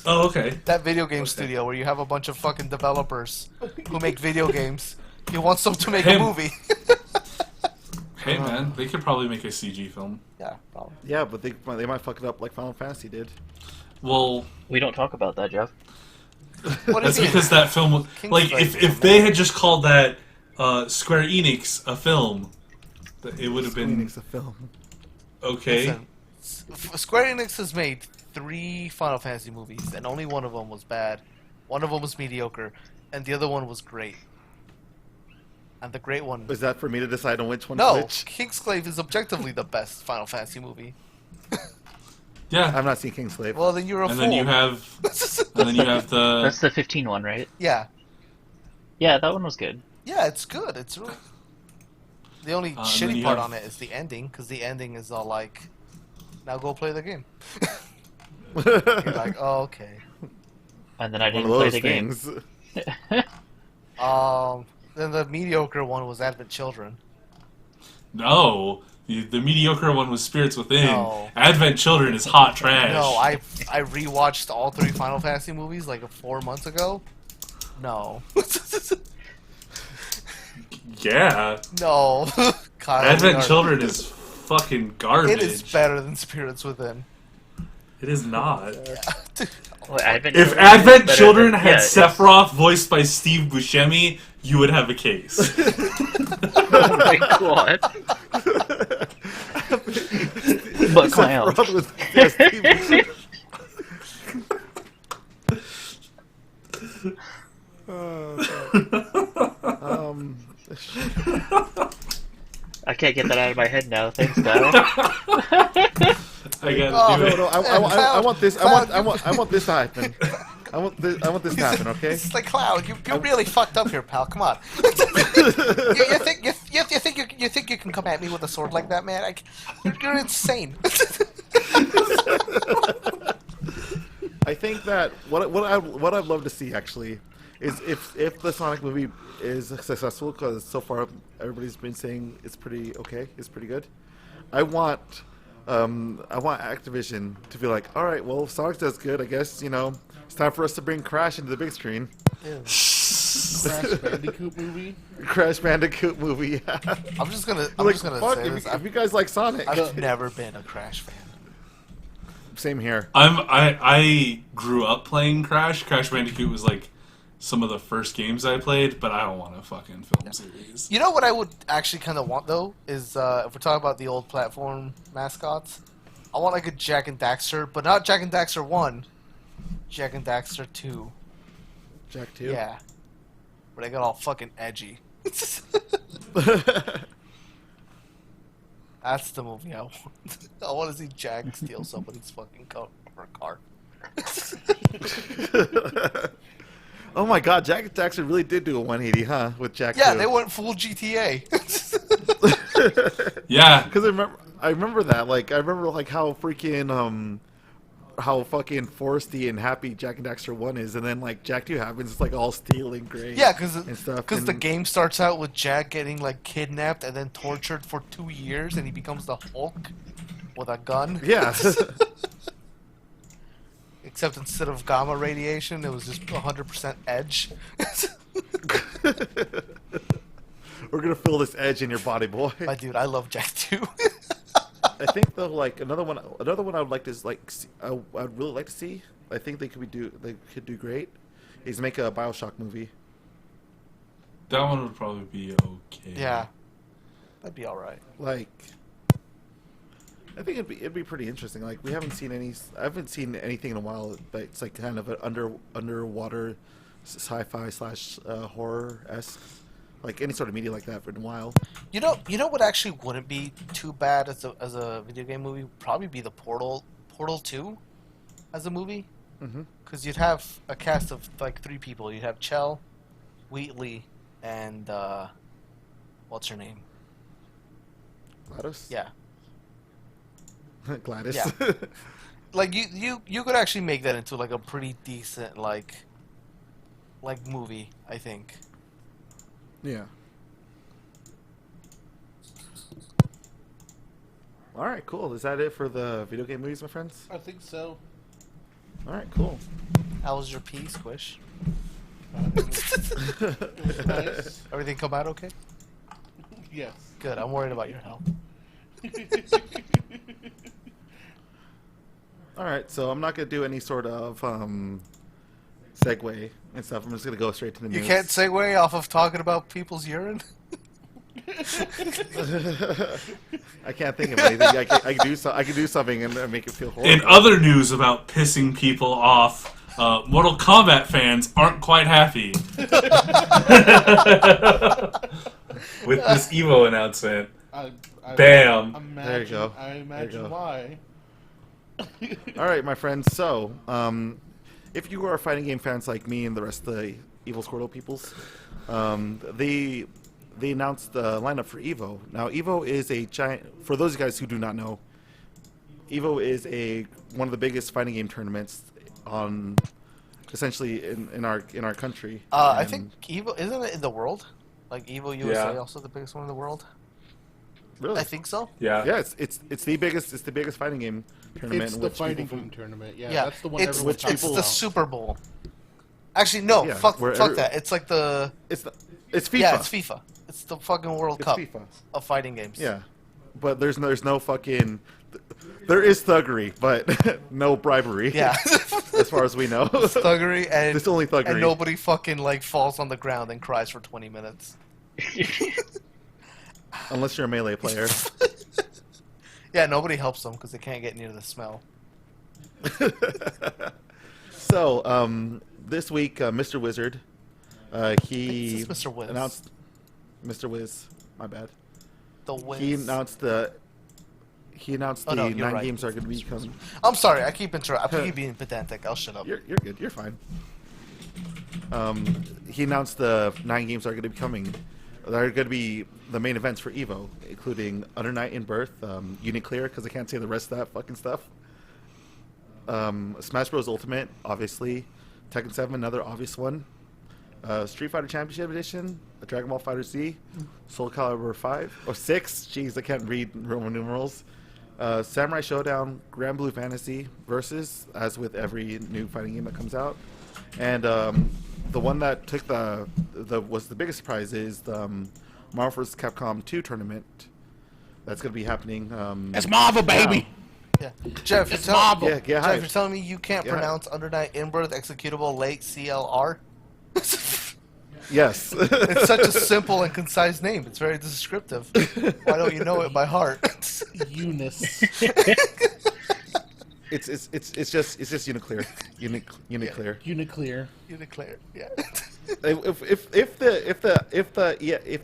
Oh, okay. That video game studio where you have a bunch of fucking developers who make video games. He wants them to make a Him. movie. Hey, man, they could probably make a CG film. Yeah, probably. Yeah, but they might fuck it up like Final Fantasy did. Well, We don't talk about that, Jeff. What is that's because that film was like if they had just called that Square Enix a film, it would have been Phoenix a film. okay. Listen, Square Enix has made 3 Final Fantasy movies, and only one of them was bad. One of them was mediocre, and the other one was great. And the great one... Is that for me to decide on which one's No, which? Kingsglaive is objectively the best Final Fantasy movie. Yeah, I've not seen Kingslave. Well, then you're a and fool. then you have the That's the 15 one, right? Yeah. Yeah, that one was good. Yeah, it's good. It's really... The only and then shitty you part have- on it is the ending, because the ending is all like, now go play the game. You're like, oh, okay. And then I One didn't of play those the game. things. Then the mediocre one was Advent Children. no. The mediocre one was Spirits Within. No. Advent Children is hot trash. No, I rewatched all 3 Final Fantasy movies like 4 months ago. No. Yeah. No. Kyle, Advent we are- Children is fucking garbage. It is better than Spirits Within. It is not. Well, Advent If Children is Advent better Children than- had yeah, it's- Sephiroth voiced by Steve Buscemi, you would have a case. Oh my god. But clowns. Sephiroth was- yeah, Steve- I can't get that out of my head now. Thanks, Kyle. I gotta Oh, do it. No, I want this. I want this to happen. I want this to happen. Okay. It's like Cloud. You're really fucked up here, pal. Come on. you think you can come at me with a sword like that, man? Like, you're insane. I think that what I'd love to see actually is if the Sonic movie is successful, because so far everybody's been saying it's pretty okay, it's pretty good. I want Activision to be like, all right, well, if Sonic does good, I guess it's time for us to bring Crash into the big screen. Crash Bandicoot movie. Crash Bandicoot movie. Yeah. I'm just gonna Like, say fuck, this. if you guys like Sonic, I've never been a Crash fan. Same here. I grew up playing Crash. Crash Bandicoot was like some of the first games I played, but I don't want a fucking film series. You know what I would actually kind of want though is if we're talking about the old platform mascots, I want like a Jak and Daxter, but not Jak and Daxter 1, Jak and Daxter 2. Jak 2? Yeah. Where they got all fucking edgy. That's the movie I want. I want to see Jak steal somebody's fucking car. Oh my god, Jak and Daxter really did do a 180, huh? With Jak 2. Yeah, they went full GTA. Yeah. Because I remember that. Like, I remember like how freaking how fucking foresty and happy Jak and Daxter 1 is, and then like Jak 2 happens, it's like all steel and gray. Yeah, and stuff. because the game starts out with Jak getting like kidnapped and then tortured for 2 years, and he becomes the Hulk with a gun. Yeah. Except instead of gamma radiation, it was just 100% edge. We're gonna feel this edge in your body, boy. My dude, I love Jak 2. I think though, like another one I would like to I'd really like to see. I think they could do great. Is make a BioShock movie. That one would probably be okay. Yeah, that'd be all right. Like, I think it'd be pretty interesting. Like, I haven't seen anything in a while, but it's like kind of an underwater sci-fi / horror-esque, like any sort of media like that for a while. You know what actually wouldn't be too bad as a video game movie? Would probably be the Portal 2 as a movie. Because you'd have a cast of like 3 people. You'd have Chell, Wheatley, and what's her name? GLaDOS? Yeah. GLaDOS. Yeah. Like you could actually make that into like a pretty decent like movie, I think. Yeah. All right, cool. Is that it for the video game movies, my friends? I think so. All right, cool. How was your pee, Squish? It was nice. Everything come out okay? Yes. Good. I'm worried about your health. All right, so I'm not gonna do any sort of segue and stuff. I'm just gonna go straight to the news. You can't segue off of talking about people's urine? I can't think of anything. I can do something and make it feel horrible. In other news about pissing people off, Mortal Kombat fans aren't quite happy with this EVO announcement. Bam. There you go. I There you imagine go. why. All right, my friends. So, if you are fighting game fans like me and the rest of the Evil Squirtle peoples, they announced the lineup for EVO. Now, EVO is a giant. For those of you guys who do not know, EVO is one of the biggest fighting game tournaments on, essentially in our country. I think EVO isn't it in the world? Like EVO USA Yeah. also the biggest one in the world? Really? I think so. Yeah. Yeah, it's the biggest fighting game tournament. It's in the which fighting people game tournament. Yeah, Yeah, that's the one it's, everyone it's talks the about. Super Bowl. Actually, no, Yeah, fuck where that. It's like the it's FIFA. yeah, it's FIFA. It's the fucking World It's Cup FIFA. of fighting games. Yeah, but there's no fucking. There is thuggery, but no bribery. Yeah. as far as we know. Thuggery and It's only thuggery. and nobody fucking like falls on the ground and cries for 20 minutes. Unless you're a melee player. Yeah, nobody helps them because they can't get near the smell. So, this week, Mr. Wizard, he It's Mr. Wiz. announced. Mr. Wiz, my bad. The Wiz. He announced the. Oh, no, 9 you're right. games are going to be coming. I'm sorry, I keep being pedantic. I'll shut up. You're good. You're fine. He announced the 9 games are going to be coming. They're going to be the main events for EVO, including Under Night in Birth, Uniclear, because I can't say the rest of that fucking stuff. Smash Bros. Ultimate, obviously. Tekken 7, another obvious one. Street Fighter Championship Edition, Dragon Ball Fighter Z, Soul Calibur 5, or 6. Jeez, I can't read Roman numerals. Samurai Showdown, Grand Blue Fantasy Versus, as with every new fighting game that comes out. And the one that took was the biggest surprise is the Marvel vs. Capcom 2 tournament. That's going to be happening. It's Marvel, baby. Yeah. Jeff, It's you're Marvel. Yeah, get Jeff, hyped. you're telling me you can't Yeah. pronounce undernight inbirth executable late CLR? Yes. It's such a simple and concise name. It's very descriptive. Why don't you know it by heart? Eunice. It's just uniclear. Uniclear. Uniclear. Uniclear. Yeah. If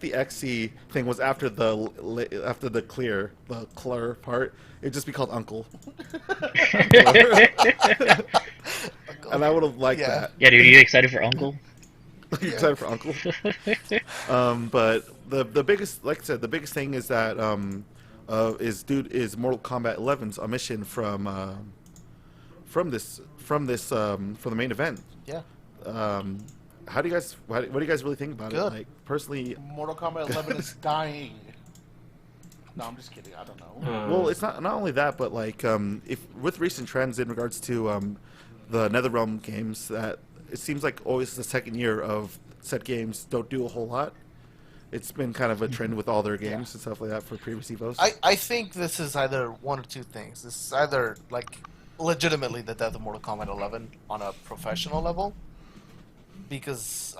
the XC thing was after the clear part, it'd just be called Uncle. And I would have liked Yeah. that. Yeah, dude, are you excited for Uncle? You excited for Uncle? But the biggest, like I said, the biggest thing is that is Mortal Kombat 11's omission from the main event. Yeah. What do you guys really think about Good. it? Like personally, Mortal Kombat 11 is dying. No, I'm just kidding. I don't know. well, it's not only that, but like if with recent trends in regards to the NetherRealm games, that it seems like always the second year of set games don't do a whole lot. It's been kind of a trend with all their games and stuff like that for previous EVOs. I think this is either one or two things. This is either like legitimately the death of Mortal Kombat 11 on a professional level, because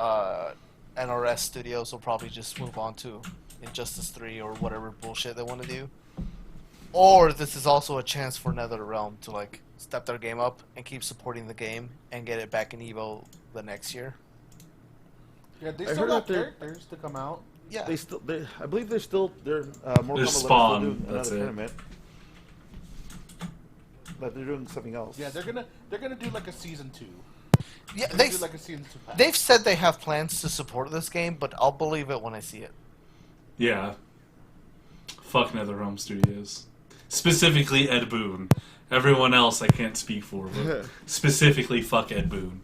NRS Studios will probably just move on to Injustice 3 or whatever bullshit they want to do. Or this is also a chance for NetherRealm to like step their game up and keep supporting the game and get it back in EVO the next year. Yeah, they I still heard got that they're- characters to come out. Yeah. I believe they're Mortal Kombat 11 is still Spawn, doing that's another it. tournament. But they're doing something else. Yeah, they're gonna do like a season 2. Yeah, They're they gonna do like a season 2 pack. they've said they have plans to support this game, but I'll believe it when I see it. Yeah. Fuck NetherRealm Studios. Specifically Ed Boon. Everyone else I can't speak for, but specifically fuck Ed Boon.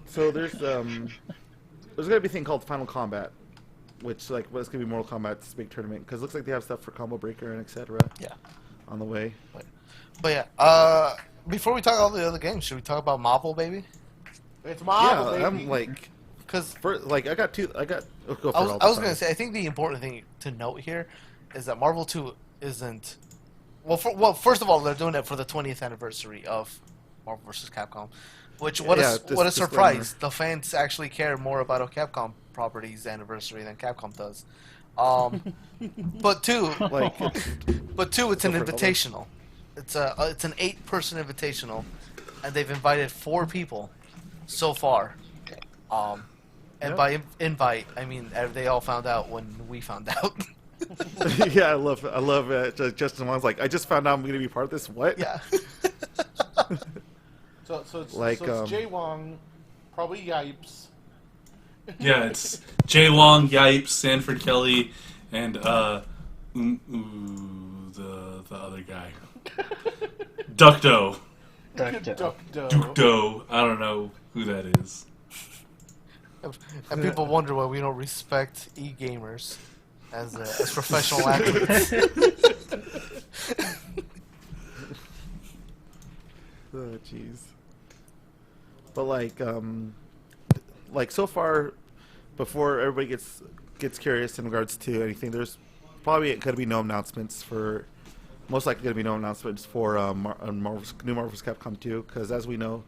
So there's gonna be a thing called Final Combat, which like what's gonna be Mortal Kombat's big tournament because it looks like they have stuff for Combo Breaker and etc. Yeah. on the way. But yeah, before we talk all the other games, should we talk about Marvel, baby? It's Marvel, Yeah, baby. I'm like Because I got two. I got. Oh, go for I it, was, I'll I was decide. gonna say, I think the important thing to note here is that Marvel 2 isn't. Well, first of all, they're doing it for the 20th anniversary of Marvel vs. Capcom, which what Yeah, a disclaimer. surprise! The fans actually care more about a Capcom property's anniversary than Capcom does. But two, Like, it's an Go for it, invitational. It's an 8-person invitational, and they've invited 4 people so far. And Yeah. by invite, I mean they all found out when we found out. yeah, I love it. Justin Wong's like, I just found out I'm gonna be part of this. What? Yeah. So it's Like, Jay Wong, probably Yipes. Yeah, it's Jay Wong, Yipes, Sanford Kelly, and the other guy. Ducto. Ducto. I don't know who that is. And people wonder why we don't respect e-gamers as professional athletes. Oh, jeez. But like so far, before everybody gets curious in regards to anything, there's probably going to be no announcements for. Most likely going to be no announcements for new Marvel's Capcom 2, because as we know,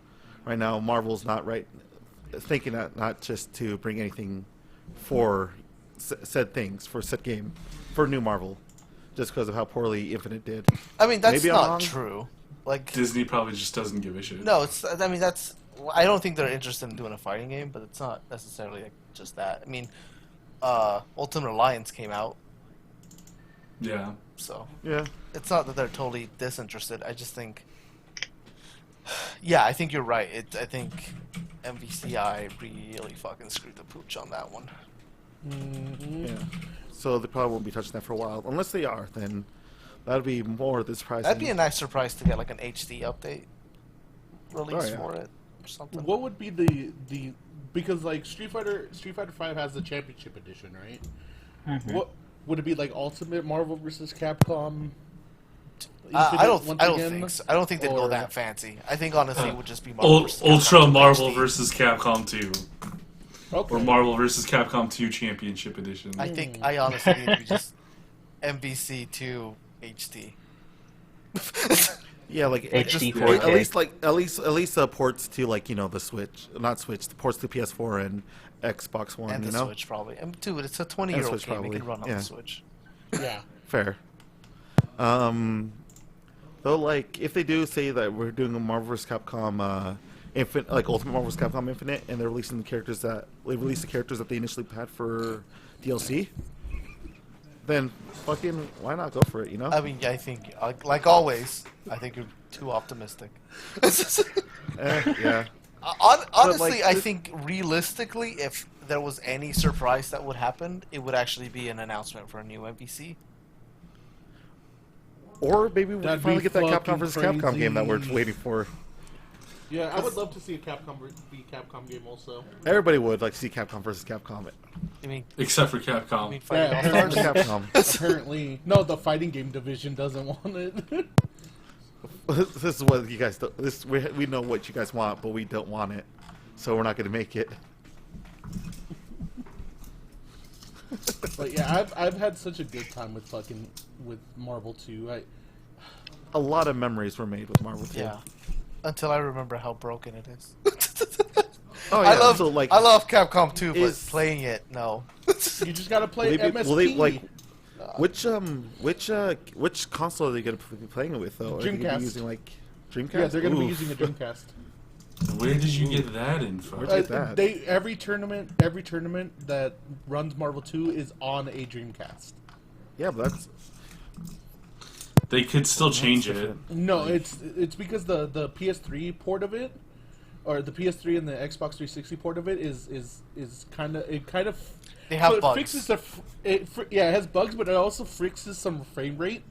right now Marvel's not thinking that not just to bring anything for said things for said game for new Marvel, just because of how poorly Infinite did. I mean, that's Maybe I'm not wrong. true. Like, Disney probably just doesn't give a shit. no, it's. I mean, that's. I don't think they're interested in doing a fighting game, but it's not necessarily like just that. I mean, Ultimate Alliance came out, Yeah. so Yeah. it's not that they're totally disinterested. I just think. Yeah, I think you're right. I think MVCI really fucking screwed the pooch on that one. Yeah. So they probably won't be touching that for a while, unless they are. Then that'd be more the surprising. That'd be a nice surprise to get like an HD update release yeah. for it or something. What would be the because like Street Fighter 5 has the Championship Edition, right? Mhm. What would it be like Ultimate Marvel vs. Capcom? I don't once again? think so. I don't think they'd go Or- that fancy. I think honestly it would just be Marvel vs. Ultra Capcom Marvel HD. vs. Capcom 2. Okay. Or Marvel vs. Capcom 2 Championship Edition. I honestly think it'd be just MVC 2 HD. Yeah, like HD just 4K. at least ports to like the Switch, not Switch, the ports to PS4 and Xbox One. And the Switch probably. Dude, it's a 20-year-old Switch game. It probably, can run on yeah. the Switch. Yeah. Fair. Though, like, if they do say that we're doing a Marvel vs. Capcom Infinite, like Ultimate Marvel vs. Capcom Infinite, and they're releasing the characters that they initially had for DLC, then fucking why not go for it? You know? I mean, I think, like always, I think you're too optimistic. Yeah. Honestly, like, I think realistically, if there was any surprise that would happen, it would actually be an announcement for a new NPC. Or maybe we That'd finally be get that Capcom fucking vs. Capcom game that we're crazy. waiting for. Yeah, I would love to see a Capcom game also. Everybody would like to see Capcom vs. Capcom. I mean, Except for Capcom. Fighting Yeah, All-Stars? Capcom. Apparently, no, the fighting game division doesn't want it. This is what you guys. We know what you guys want, but we don't want it, so we're not going to make it. But yeah, I've had such a good time with Marvel 2. A lot of memories were made with Marvel 2. Yeah. Until I remember how broken it is. Oh yeah. I love so, like, I love Capcom 2, but is- playing it, no. You just gotta play will they be- MSP. will they, like, which console are they going to be playing it with though? Are they going to Dreamcast. be using like Dreamcast? Yeah, they're gonna be Oof. using a Dreamcast. Where did you get that info? Where'd you get that? Every tournament that runs Marvel 2 is on a Dreamcast. Yeah, but that's They could still change it. different. No, it's because the PS3 port of it, or the PS3 and the Xbox 360 port of it is kind of They have so it bugs. fixes it has bugs, but it also fixes some frame rate.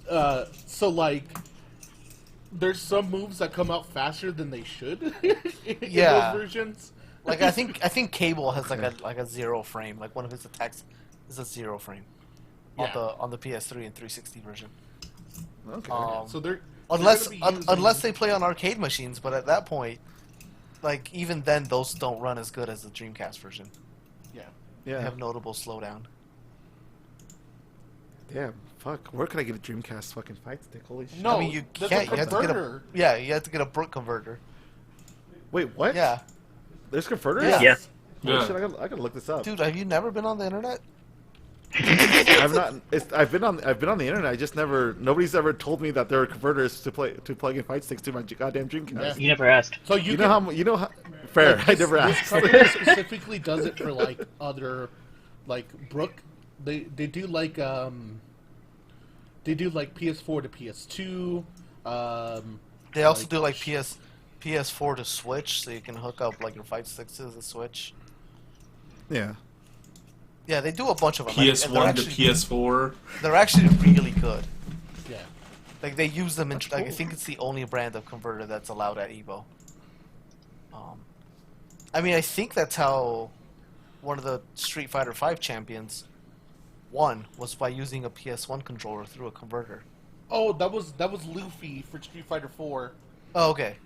So like, there's some moves that come out faster than they should in Yeah. those versions. Like I think Cable has like a 0 frame. Like one of his attacks is a 0 frame Yeah. on the PS3 and 360 version. okay. So they're Unless gonna be using- unless they play on arcade machines, but at that point, like even then, those don't run as good as the Dreamcast version. yeah. They yeah. have notable slowdown. Damn. Fuck. Where could I get a Dreamcast fucking fight stick? Holy shit. No, I mean, you that's can't. a You have to get a converter. you have to get a brick converter. Wait, what? Yeah, There's converters? Yeah. Yeah. Holy Yeah. shit, I gotta look this up. dude, have you never been on the internet? I've not. I've been on the internet. I just never. Nobody's ever told me that there are converters to plug in fight sticks to my goddamn Dreamcast. Yeah. You never asked. So You know how? Fair. like, I never this asked. company specifically does it for like other, like Brook. They do like PS4 to PS2. They also Like, do like PS4 to Switch, so you can hook up like your fight sticks to the Switch. Yeah. Yeah, they do a bunch of them. and they're PS1 to actually- PS4. They're actually really good. Yeah. Like they use them in. That's Like, I cool. think it's the only brand of converter that's allowed at EVO. I mean, I think that's how one of the Street Fighter V champions won, was by using a PS1 controller through a converter. Oh, that was Luffy for Street Fighter 4. Oh, okay.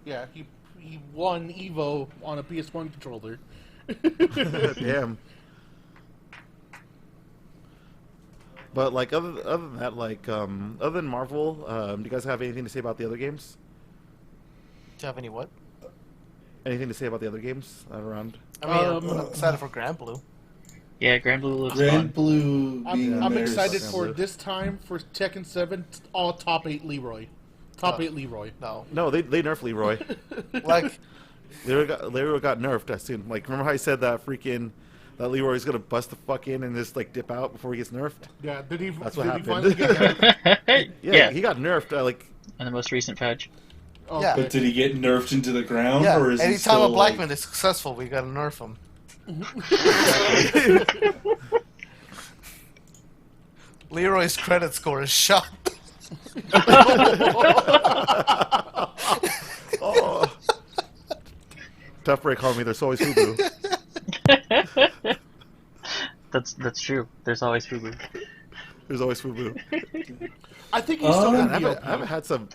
Yeah, he won EVO on a PS1 controller. Damn. But like other than that, like other than Marvel, do you guys have anything to say about the other games? Do you have any what? Anything to say about the other games that are around? I mean, I'm excited for Grand Blue. Yeah, Grand Blue looks Red, fun. blue, being I'm American. excited American for Blue. this time for Tekken 7, all top 8 Leroy. Top 8 Leroy. No, No, they nerfed Leroy. like Leroy got nerfed as soon. Like, remember how I said that Leroy's gonna bust the fuck in and just like dip out before he gets nerfed? Yeah, did he? That's what did he happened. finally get that? Yeah, he got nerfed. Like, In the most recent patch. Oh, Yeah. But did he get nerfed into the ground, yeah. or is he Anytime still a black like... man is successful, we gotta nerf him. Leroy's credit score is shot. oh. Tough break, homie. There's always Fubu. That's true. There's always FUBU. There's always Fubu. I think he's still I gonna be haven't had some.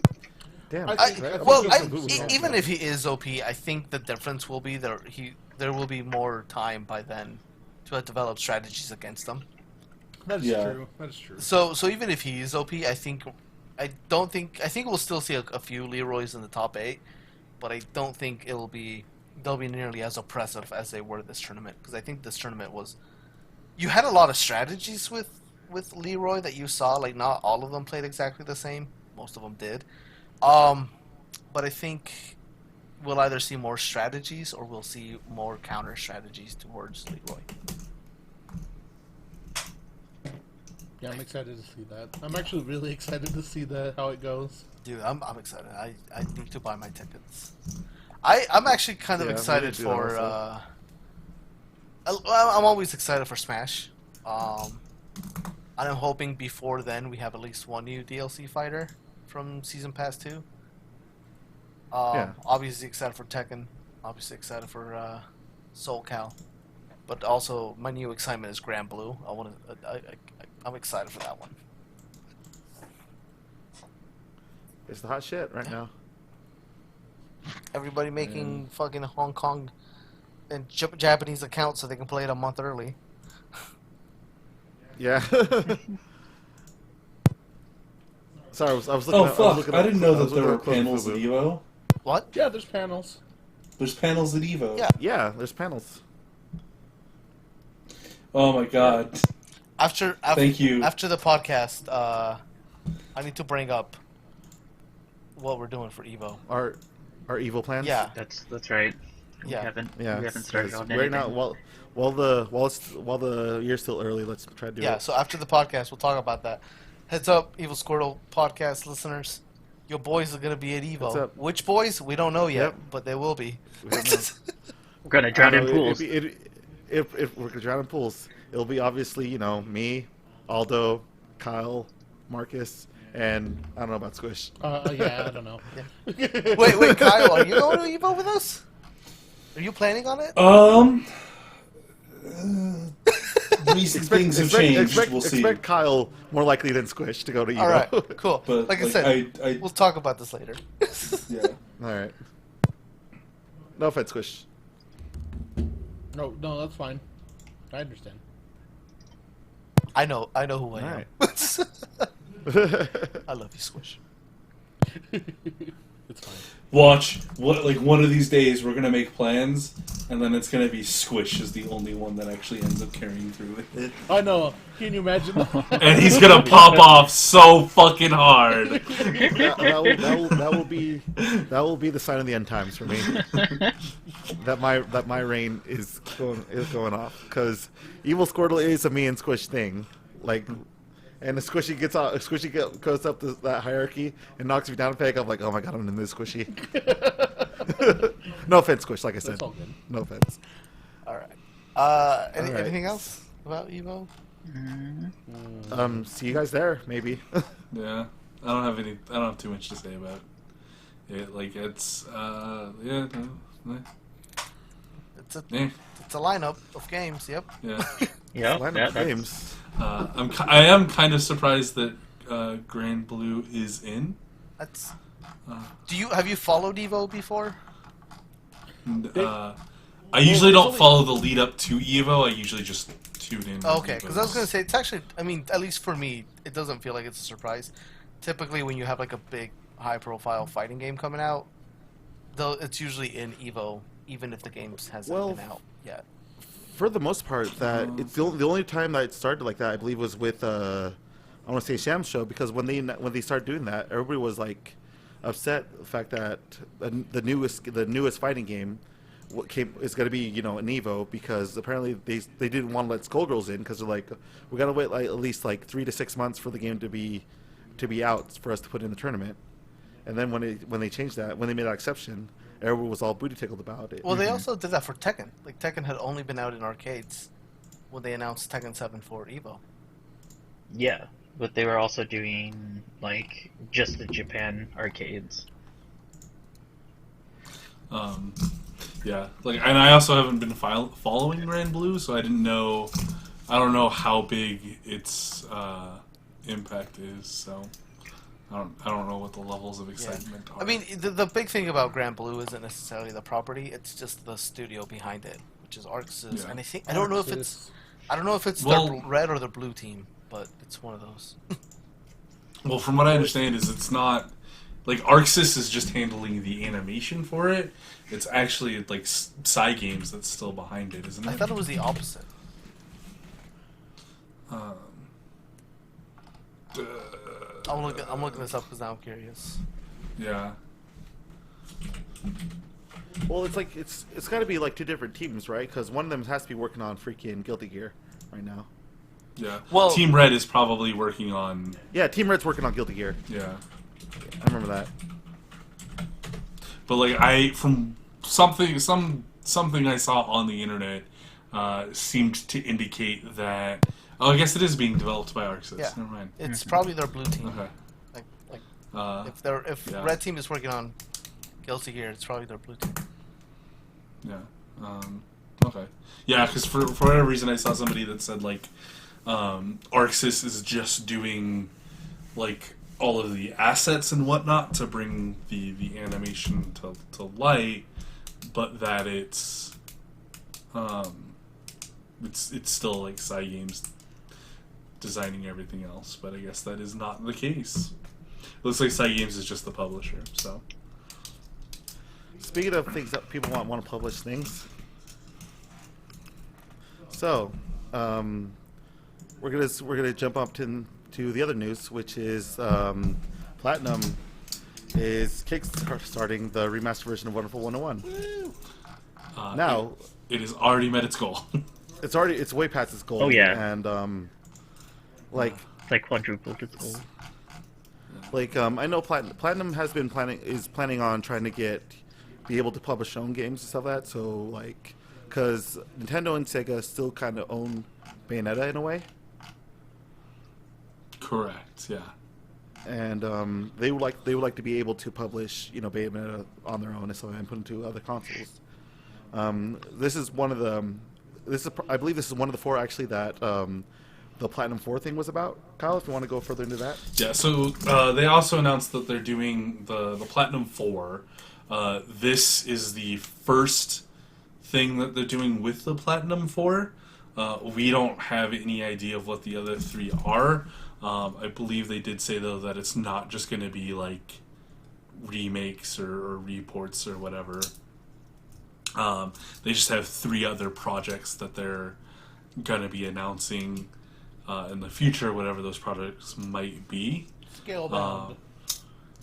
Damn. I think Well, there's some Fubu even content. if he is OP, I think the difference will be there will be more time by then to develop strategies against him. That is Yeah. true. That is true. So even if he is OP, I think I think we'll still see a few Leroys in the top 8, but I don't think they'll be nearly as oppressive as they were this tournament, because I think this tournament was, you had a lot of strategies with Leroy that you saw. Like, not all of them played exactly the same. Most of them did. But I think we'll either see more strategies or we'll see more counter strategies towards Leroy. Yeah, I'm excited to see that. I'm actually really excited to see how it goes. Dude, I'm excited. I need to buy my tickets. I'm actually kind of excited for. I'm always excited for Smash. I'm hoping before then we have at least one new DLC fighter from Season Pass 2. Obviously excited for Tekken. Obviously excited for Soul Cal. But also my new excitement is Grand Blue. I'm excited for that one. It's the hot shit right now. Everybody making fucking Hong Kong and Japanese accounts so they can play it a month early. Yeah. Sorry, I was looking. Oh at, fuck! I didn't know that there were at Close panels at Fubu. EVO. What? Yeah, there's panels. There's panels at EVO. Yeah. Yeah, there's panels. Oh my god. After Thank you. After the podcast, I need to bring up what we're doing for EVO. Our EVO plans. Yeah. That's right. Yeah. We haven't Yeah. started on anything. Right now, while the year's still early, let's try to do it. Yeah, so after the podcast, we'll talk about that. Heads up, Evil Squirtle podcast listeners. Your boys are going to be at Heads EVO. up. Which boys? We don't know yet, Yep. but they will be. We don't know. We're gonna drown in pools. If we're gonna drown in pools, it'll be obviously me, Aldo, Kyle, Marcus, and I don't know about Squish. Yeah, I don't know. Wait, Kyle, are you going to EVO with us? Are you planning on it? Recent things have changed. We'll see. Expect Kyle more likely than Squish to go to EVO. All right, cool. But, like I said, we'll talk about this later. Yeah. All right. No offense, Squish. No, that's fine. I understand. I know who I am. Alright. I love you, Squish. It's fine. Watch. One of these days we're gonna make plans, and then it's gonna be Squish is the only one that actually ends up carrying through with it. I know. Can you imagine? And he's gonna pop off so fucking hard. that will be the sign of the end times for me. that my reign is going off, because Evil Squirtle is a me and Squish thing, and the Squishy goes up that hierarchy and knocks me down a peg. I'm like, oh my god, I'm in this Squishy. No offense, Squish. Like I said, That's all good. no offense. All right. All right. Anything else about EVO? See you guys there, maybe. Yeah. I don't have too much to say about it. It's yeah. It's a Yeah. it's a lineup of games. Yep. Yeah. Yeah, Lineup of games. I am kind of surprised that Grand Blue is in. That's. Have you followed EVO before? I usually don't follow the lead up to EVO. I usually just tune in. Okay, because I was gonna say it's actually. I mean, at least for me, it doesn't feel like it's a surprise. Typically, when you have a big, high-profile fighting game coming out, though, it's usually in EVO, even if the game hasn't been out yet. For the most part, it's the only time that it started like that, I believe, was with I want to say Sham's show, because when they started doing that, everybody was upset the fact that the newest fighting game is going to be an EVO, because apparently they didn't want to let Skullgirls in, because they're like, we got to wait at least 3 to 6 months for the game to be out for us to put in the tournament. And then when they changed that, when they made that exception, everyone was all booty tickled about it. Well, they also did that for Tekken. Tekken had only been out in arcades when they announced Tekken 7 for EVO. Yeah, but they were also doing just the Japan arcades. Yeah, and I also haven't been following Grand Blue, so I don't know how big its impact is. So I don't know what the levels of excitement are. I mean, the big thing about Grand Blue isn't necessarily the property; it's just the studio behind it, which is ArcSys. Yeah. And I don't know if it's Well- their red or their blue team, but it's one of those. Well, from what I understand, is it's not like Arxis is just handling the animation for it. It's actually like Cygames that's still behind it, isn't it? I thought it was the opposite. I'm looking this up because now I'm curious. Yeah. Well, it's like it's got to be like 2 different teams, right? Because one of them has to be working on freaking Guilty Gear right now. Yeah. Well, Team Red is probably working on. Yeah, Team Red's working on Guilty Gear. Yeah. I remember that. But like from something I saw on the internet seemed to indicate that. Oh, I guess it is being developed by Arxis. Yeah. Never mind. it's probably their blue team. Okay. Like if yeah. red team is working on Guilty Gear, it's probably their blue team. Yeah. Okay. Yeah, because for whatever reason I saw somebody that said like Arxis is just doing like all of the assets and whatnot to bring the animation to light, but that it's still like Cygames designing everything else. But I guess that is not the case. Looks like Cygames is just the publisher. So Speaking of things that people want to publish things, so we're gonna jump up to the other news, which is Platinum is kickstarting the remastered version of Wonderful 101. Now it has already met its goal. it's way past its goal. Oh, yeah. And like It's like quadrupled its goal. Like I know Platinum is planning on trying to be able to publish their own games and stuff like that. So like, because Nintendo and Sega still kind of own Bayonetta in a way, Correct. Yeah. and they would like to be able to publish Bayonetta on their own and stuff and put into other consoles. This is one of the I believe this is one of the 4 actually that the Platinum 4 thing was about. Kyle, if you want to go further into that. Yeah, so they also announced that they're doing the Platinum 4. This is the first thing that they're doing with the Platinum 4. We don't have any idea of what the other 3 are. I believe they did say, though, that it's not just going to be like remakes or reports or whatever. They just have 3 other projects that they're going to be announcing in the future, whatever those projects might be. Scalebound.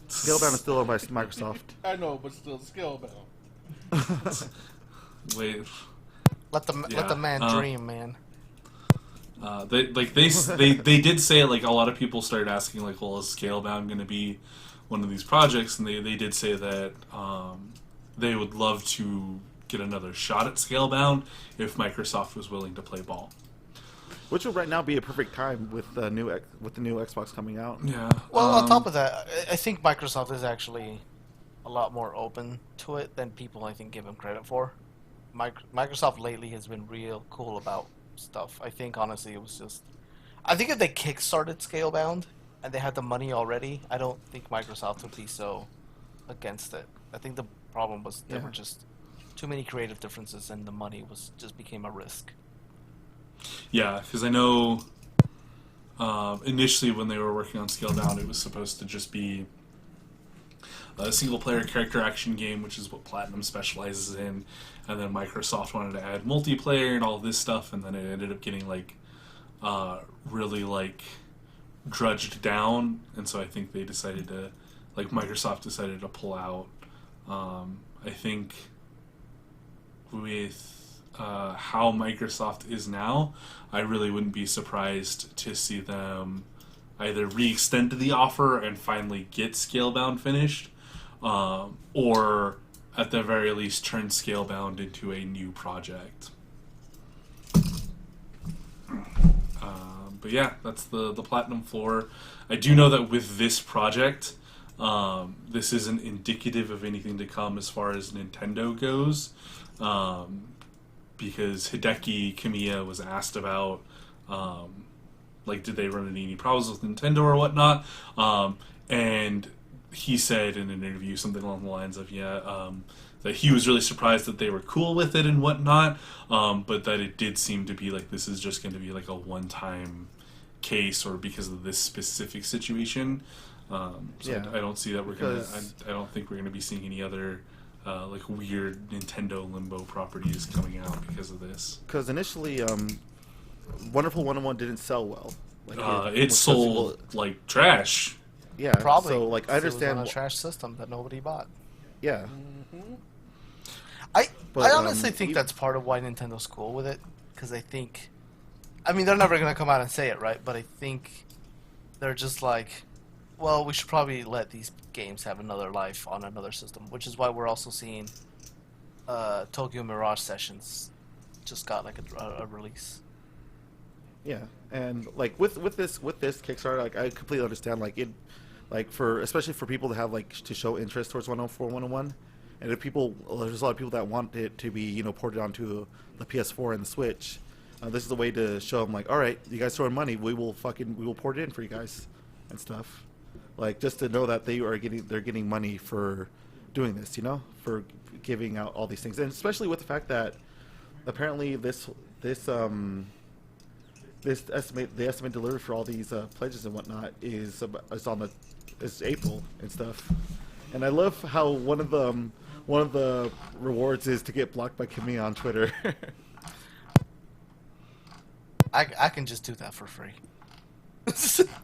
Scalebound is still owned by Microsoft. I know, but still, Scalebound. Wait, Let the man dream, man. they did say, like, a lot of people started asking, like, well, is Scalebound going to be one of these projects? And they did say that they would love to get another shot at Scalebound if Microsoft was willing to play ball. Which would right now be a perfect time with the new Xbox coming out. Yeah. Well, on top of that, I think Microsoft is actually a lot more open to it than people, I think, give them credit for. Microsoft lately has been real cool about stuff. I think, honestly, it was just... I think if they kickstarted Scalebound and they had the money already, I don't think Microsoft would be so against it. I think the problem was there were just too many creative differences and the money just became a risk. Yeah, because I know initially when they were working on Scalebound, it was supposed to just be a single-player character action game, which is what Platinum specializes in, and then Microsoft wanted to add multiplayer and all this stuff, and then it ended up getting really drudged down, and so I think they decided to, Microsoft decided to pull out. I think with how Microsoft is now, I really wouldn't be surprised to see them either re-extend the offer and finally get Scalebound finished, or at the very least turn Scalebound into a new project. But yeah, that's the Platinum 4. I do know that with this project, this isn't indicative of anything to come as far as Nintendo goes, because Hideki Kamiya was asked about, did they run into any problems with Nintendo or whatnot, and he said in an interview something along the lines of, that he was really surprised that they were cool with it and whatnot, but that it did seem to be like this is just going to be like a one-time case or because of this specific situation. Yeah. I don't see that we're gonna. Because- I don't think we're gonna be seeing any other like weird Nintendo limbo properties coming out because of this. Because initially, Wonderful 101 didn't sell well. Like, It was sold people- like trash. Yeah, Probably. So like I It was understand. on a trash system that nobody bought. Yeah, I But, honestly think that's part of why Nintendo's cool with it, because I think, I mean, they're never gonna come out and say it, right? But I think they're just like, well, we should probably let these games have another life on another system, which is why we're also seeing Tokyo Mirage Sessions just got like a release. yeah, and like with this Kickstarter, like I completely understand. Like it, like for especially for people to have like to show interest towards 104, 101, and if people, there's a lot of people that want it to be ported onto the PS4 and the Switch. This is a way to show them like, all right, you guys throwing money, we will port it in for you guys and stuff. Like just to know that they're getting money for doing this, for giving out all these things, and especially with the fact that apparently the estimate delivery for all these pledges and whatnot is April and stuff. And I love how one of the rewards is to get blocked by Kimmy on Twitter. I can just do that for free.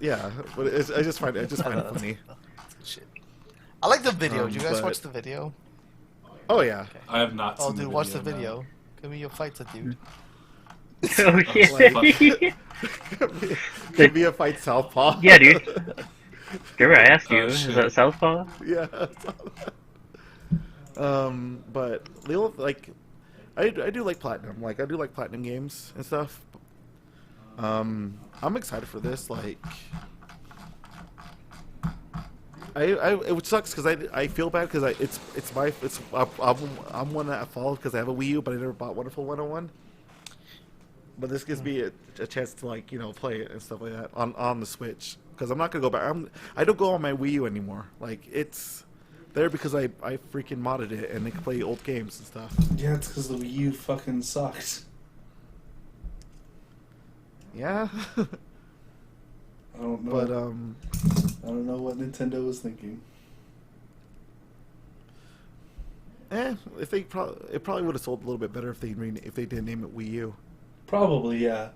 Yeah, but I just find it funny. Shit. I like the video. Did you guys but- watch the video? Oh yeah. I have not. Oh, seen dude, the watch the no. video. Give me your fights, dude. Oh yeah. Kimmy fight Southpaw. Yeah, dude. Remember I asked you, Oh, is shit. that Southpaw? Yeah. But Leo, like, I do like platinum. Like, I do like platinum games and stuff. I'm excited for this. Like, it sucks because I feel bad because I'm one that I followed because I have a Wii U, but I never bought Wonderful 101. But this gives me a chance to like play it and stuff like that on the Switch because I'm not gonna go back. I don't go on my Wii U anymore. Like it's there because I freaking modded it and they can play old games and stuff. Yeah, it's because the Wii U fucking sucked. Yeah. I don't know. But I don't know what Nintendo was thinking. if it probably would have sold a little bit better if they did name it Wii U. Probably, yeah.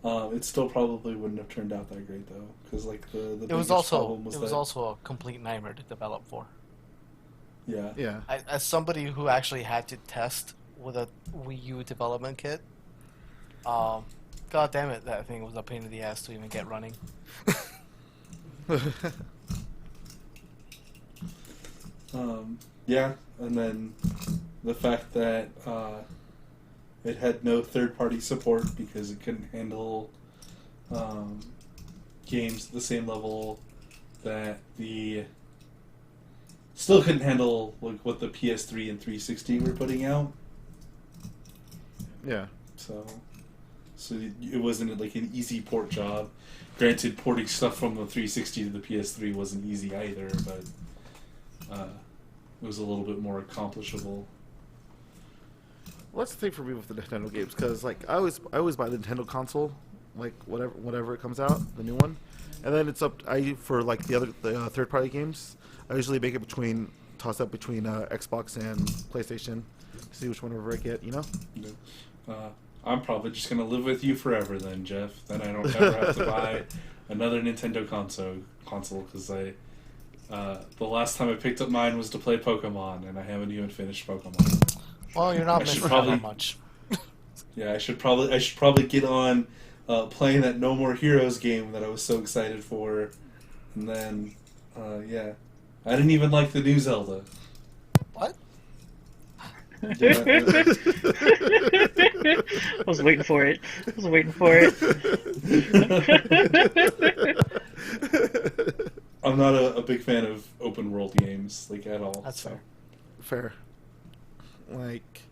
It still probably wouldn't have turned out that great though, because like the It was biggest also problem was that, also a complete nightmare to develop for. yeah. Yeah. As somebody who actually had to test with a Wii U development kit, god damn it, that thing was a pain in the ass to even get running. Yeah, and then the fact that it had no third-party support because it couldn't handle games at the same level that the still couldn't handle like what the PS3 and 360 were putting out. Yeah. So it wasn't like an easy port job. Granted, porting stuff from the 360 to the PS3 wasn't easy either, but it was a little bit more accomplishable. Well, that's the thing for me with the Nintendo games, because like I always buy the Nintendo console, like whatever it comes out, the new one, and then it's up. For like the third party games, I usually make it toss up between Xbox and PlayStation, to see which one I get. I'm probably just gonna live with you forever then, Jeff. Then I don't ever have to buy another Nintendo console because the last time I picked up mine was to play Pokemon, and I haven't even finished Pokemon. Well, you're not I should missing probably- out on much. Yeah, I should probably get on playing that No More Heroes game that I was so excited for, and then yeah, I didn't even like the new Zelda. What? Yeah, I was waiting for it. I'm not a big fan of open world games like at all. That's fair. Fair. Like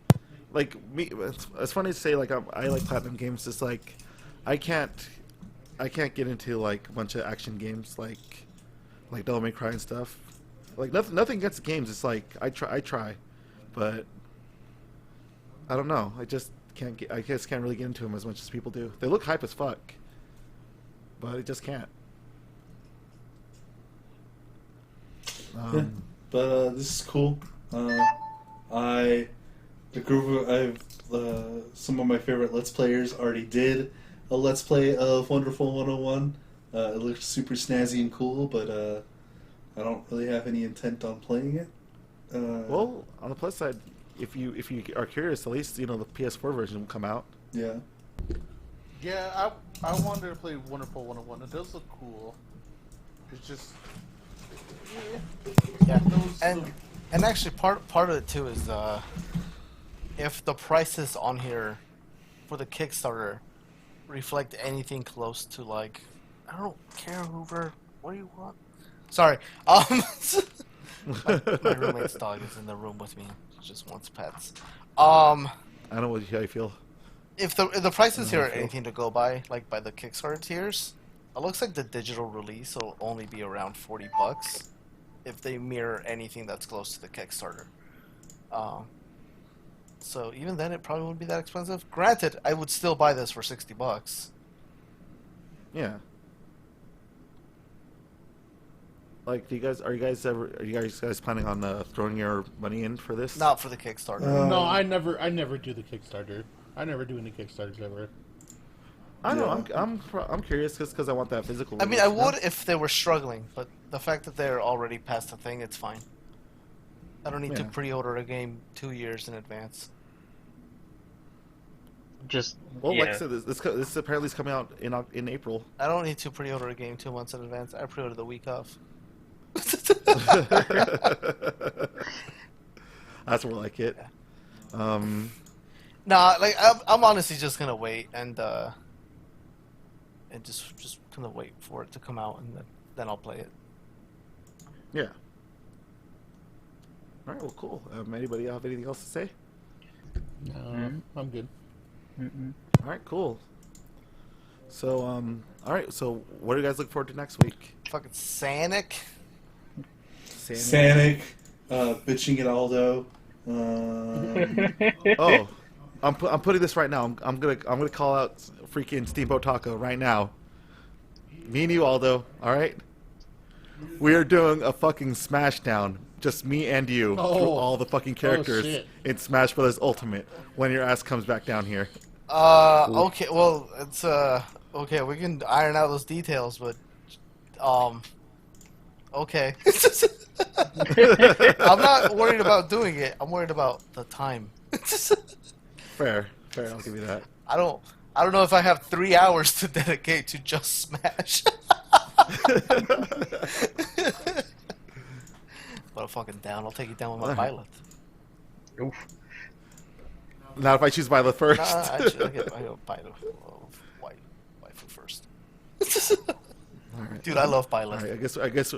me, it's funny to say like I like platinum games. It's like I can't get into like a bunch of action games like Devil May Cry and stuff. Like nothing against the games. It's like I try, but I don't know. I just can't really get into them as much as people do. They look hype as fuck. but it just can't. Yeah. But this is cool. Some of my favorite Let's Players already did a Let's Play of Wonderful 101. It looks super snazzy and cool, but I don't really have any intent on playing it. Well, on the plus side, if you are curious, at least the PS4 version will come out. Yeah. Yeah, I wanted to play Wonderful 101. It does look cool. It's just... Yeah, and actually part of it too is if the prices on here for the Kickstarter reflect anything close to like, I don't care, Hoover, what do you want? Sorry, my roommate's dog is in the room with me. She just wants pets. I don't know how you feel. If the prices here are anything to go by, like by the Kickstarter tiers, it looks like the digital release will only be around $40 if they mirror anything that's close to the Kickstarter. So even then, it probably wouldn't be that expensive. Granted, I would still buy this for $60. Yeah. Like, are you guys planning on throwing your money in for this? Not for the Kickstarter. No, I never do the Kickstarter. I never do any Kickstarters ever. I know. I'm curious because I want that physical. I mean, I release, would if they were struggling, but the fact that they're already past the thing, it's fine. I don't need to pre-order a game 2 years in advance. Just Well, yeah. like I said, this apparently is coming out in April. I don't need to pre-order a game 2 months in advance. I pre-order the week of. That's more like it. Nah, like I'm honestly just gonna wait and just gonna wait for it to come out and then I'll play it. Yeah. All right. Well, cool. Anybody have anything else to say? No, I'm good. Mm-mm. All right. Cool. So, all right. So, what do you guys look forward to next week? Fucking Sanic. Sanic, bitching at Aldo. Oh, I'm putting this right now. I'm gonna call out freaking Steamboat Taco right now. Me and you, Aldo. All right. We are doing a fucking Smashdown. Just me and you through all the fucking characters shit. in Smash Bros. Ultimate. When your ass comes back down here. Okay. Well, it's okay. We can iron out those details, but okay. I'm not worried about doing it. I'm worried about the time. Fair. I'll give you that. I don't know if I have 3 hours to dedicate to just Smash. But I'm fucking down. I'll take it down with my Violet. Oof. Not if I choose Violet first. Nah, actually, I go Violet waifu first. All right. Dude, I love All Violet. right. I guess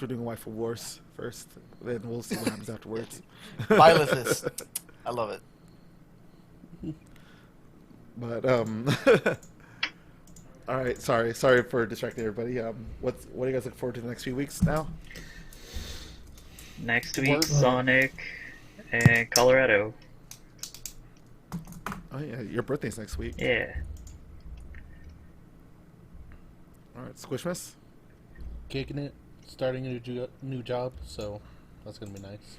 we're doing Waifu Wars first. Then we'll see what happens afterwards. Violet is. I love it. But all right. Sorry for distracting everybody. What do you guys look forward to the next few weeks now? Next week, Sonic and Colorado. Oh yeah, your birthday's next week. Yeah. All right, Squishmas. Kicking it, starting a new job, so that's gonna be nice.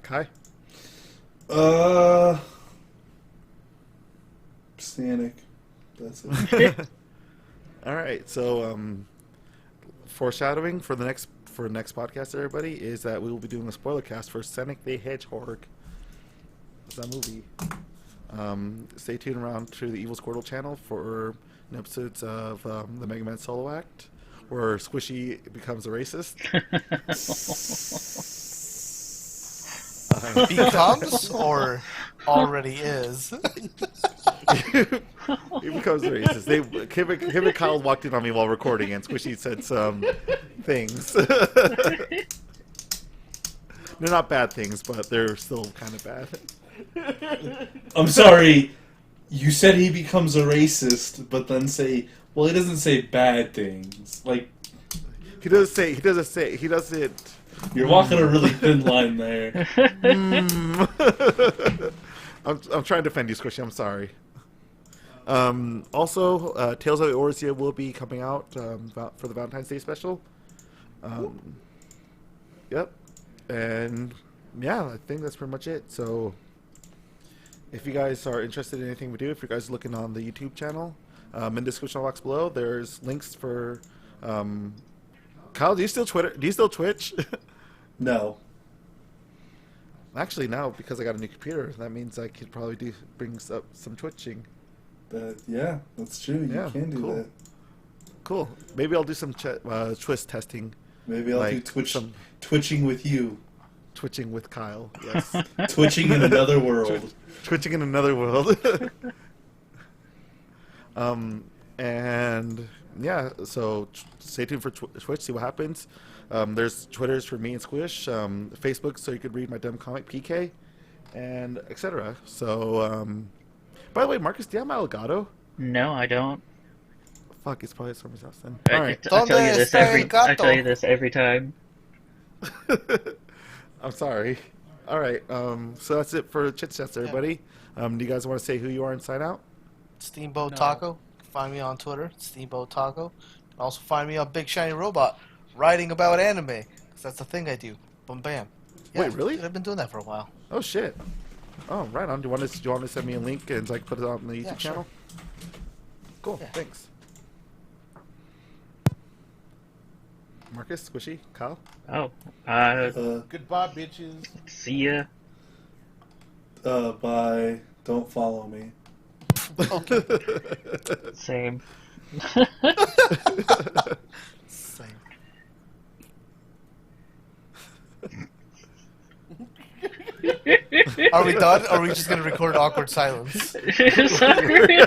Kai. Sanic. That's it. All right, so foreshadowing for next podcast, everybody, is that we will be doing a spoiler cast for Sonic the Hedgehog. It's that movie. Stay tuned around to the Evil Squirtle channel for episodes of the Mega Man solo act, where Squishy becomes a racist. Becomes or already is. He becomes a racist. Him and Kyle walked in on me while recording, and Squishy said some things. They're not bad things, but they're still kind of bad. I'm sorry. You said he becomes a racist, but then say, well, he doesn't say bad things. Like, He doesn't. you're walking a really thin line there. I'm trying to defend you, Squishy. I'm sorry. Also, Tales of Eorzea will be coming out for the Valentine's Day special. Yep. And yeah, I think that's pretty much it. So if you guys are interested in anything we do, if you guys are looking on the YouTube channel, in the description box below, there's links for. Kyle, do you still Twitch? No. Actually, now because I got a new computer, that means I could probably bring up some twitching. Yeah, that's true. You can do cool. that. Cool. Maybe I'll do some twist testing. Maybe I'll do twitching with you. Twitching with Kyle. Yes. Twitching in another world. Twitching in another world. And yeah, so stay tuned for Twitch. See what happens. There's Twitters for me and Squish. Facebook, so you could read my dumb comic PK, and etc. So, by the way, Marcus, do you have my Elgato? No, I don't. Fuck, it's probably at Summer's house then. I, All right. I tell you this every. Gato? I tell you this every time. I'm sorry. All right. So that's it for Chit Chats, everybody. Do you guys want to say who you are and sign out? Steamboat Taco. Find me on Twitter, Steamboat Taco. Also find me on Big Shiny Robot, writing about anime, because that's the thing I do. Boom, bam. Yeah, Wait, really? dude, I've been doing that for a while. Oh shit. Oh, right on. Do you want to send me a link and so I can put it on the YouTube Yeah, sure. channel? Cool. Yeah. Thanks. Marcus, Squishy, Kyle. Oh, Goodbye, bitches. see ya. Bye. Don't follow me. Okay. Same. Same. Are we done? Or are we just gonna record awkward silence? Sorry.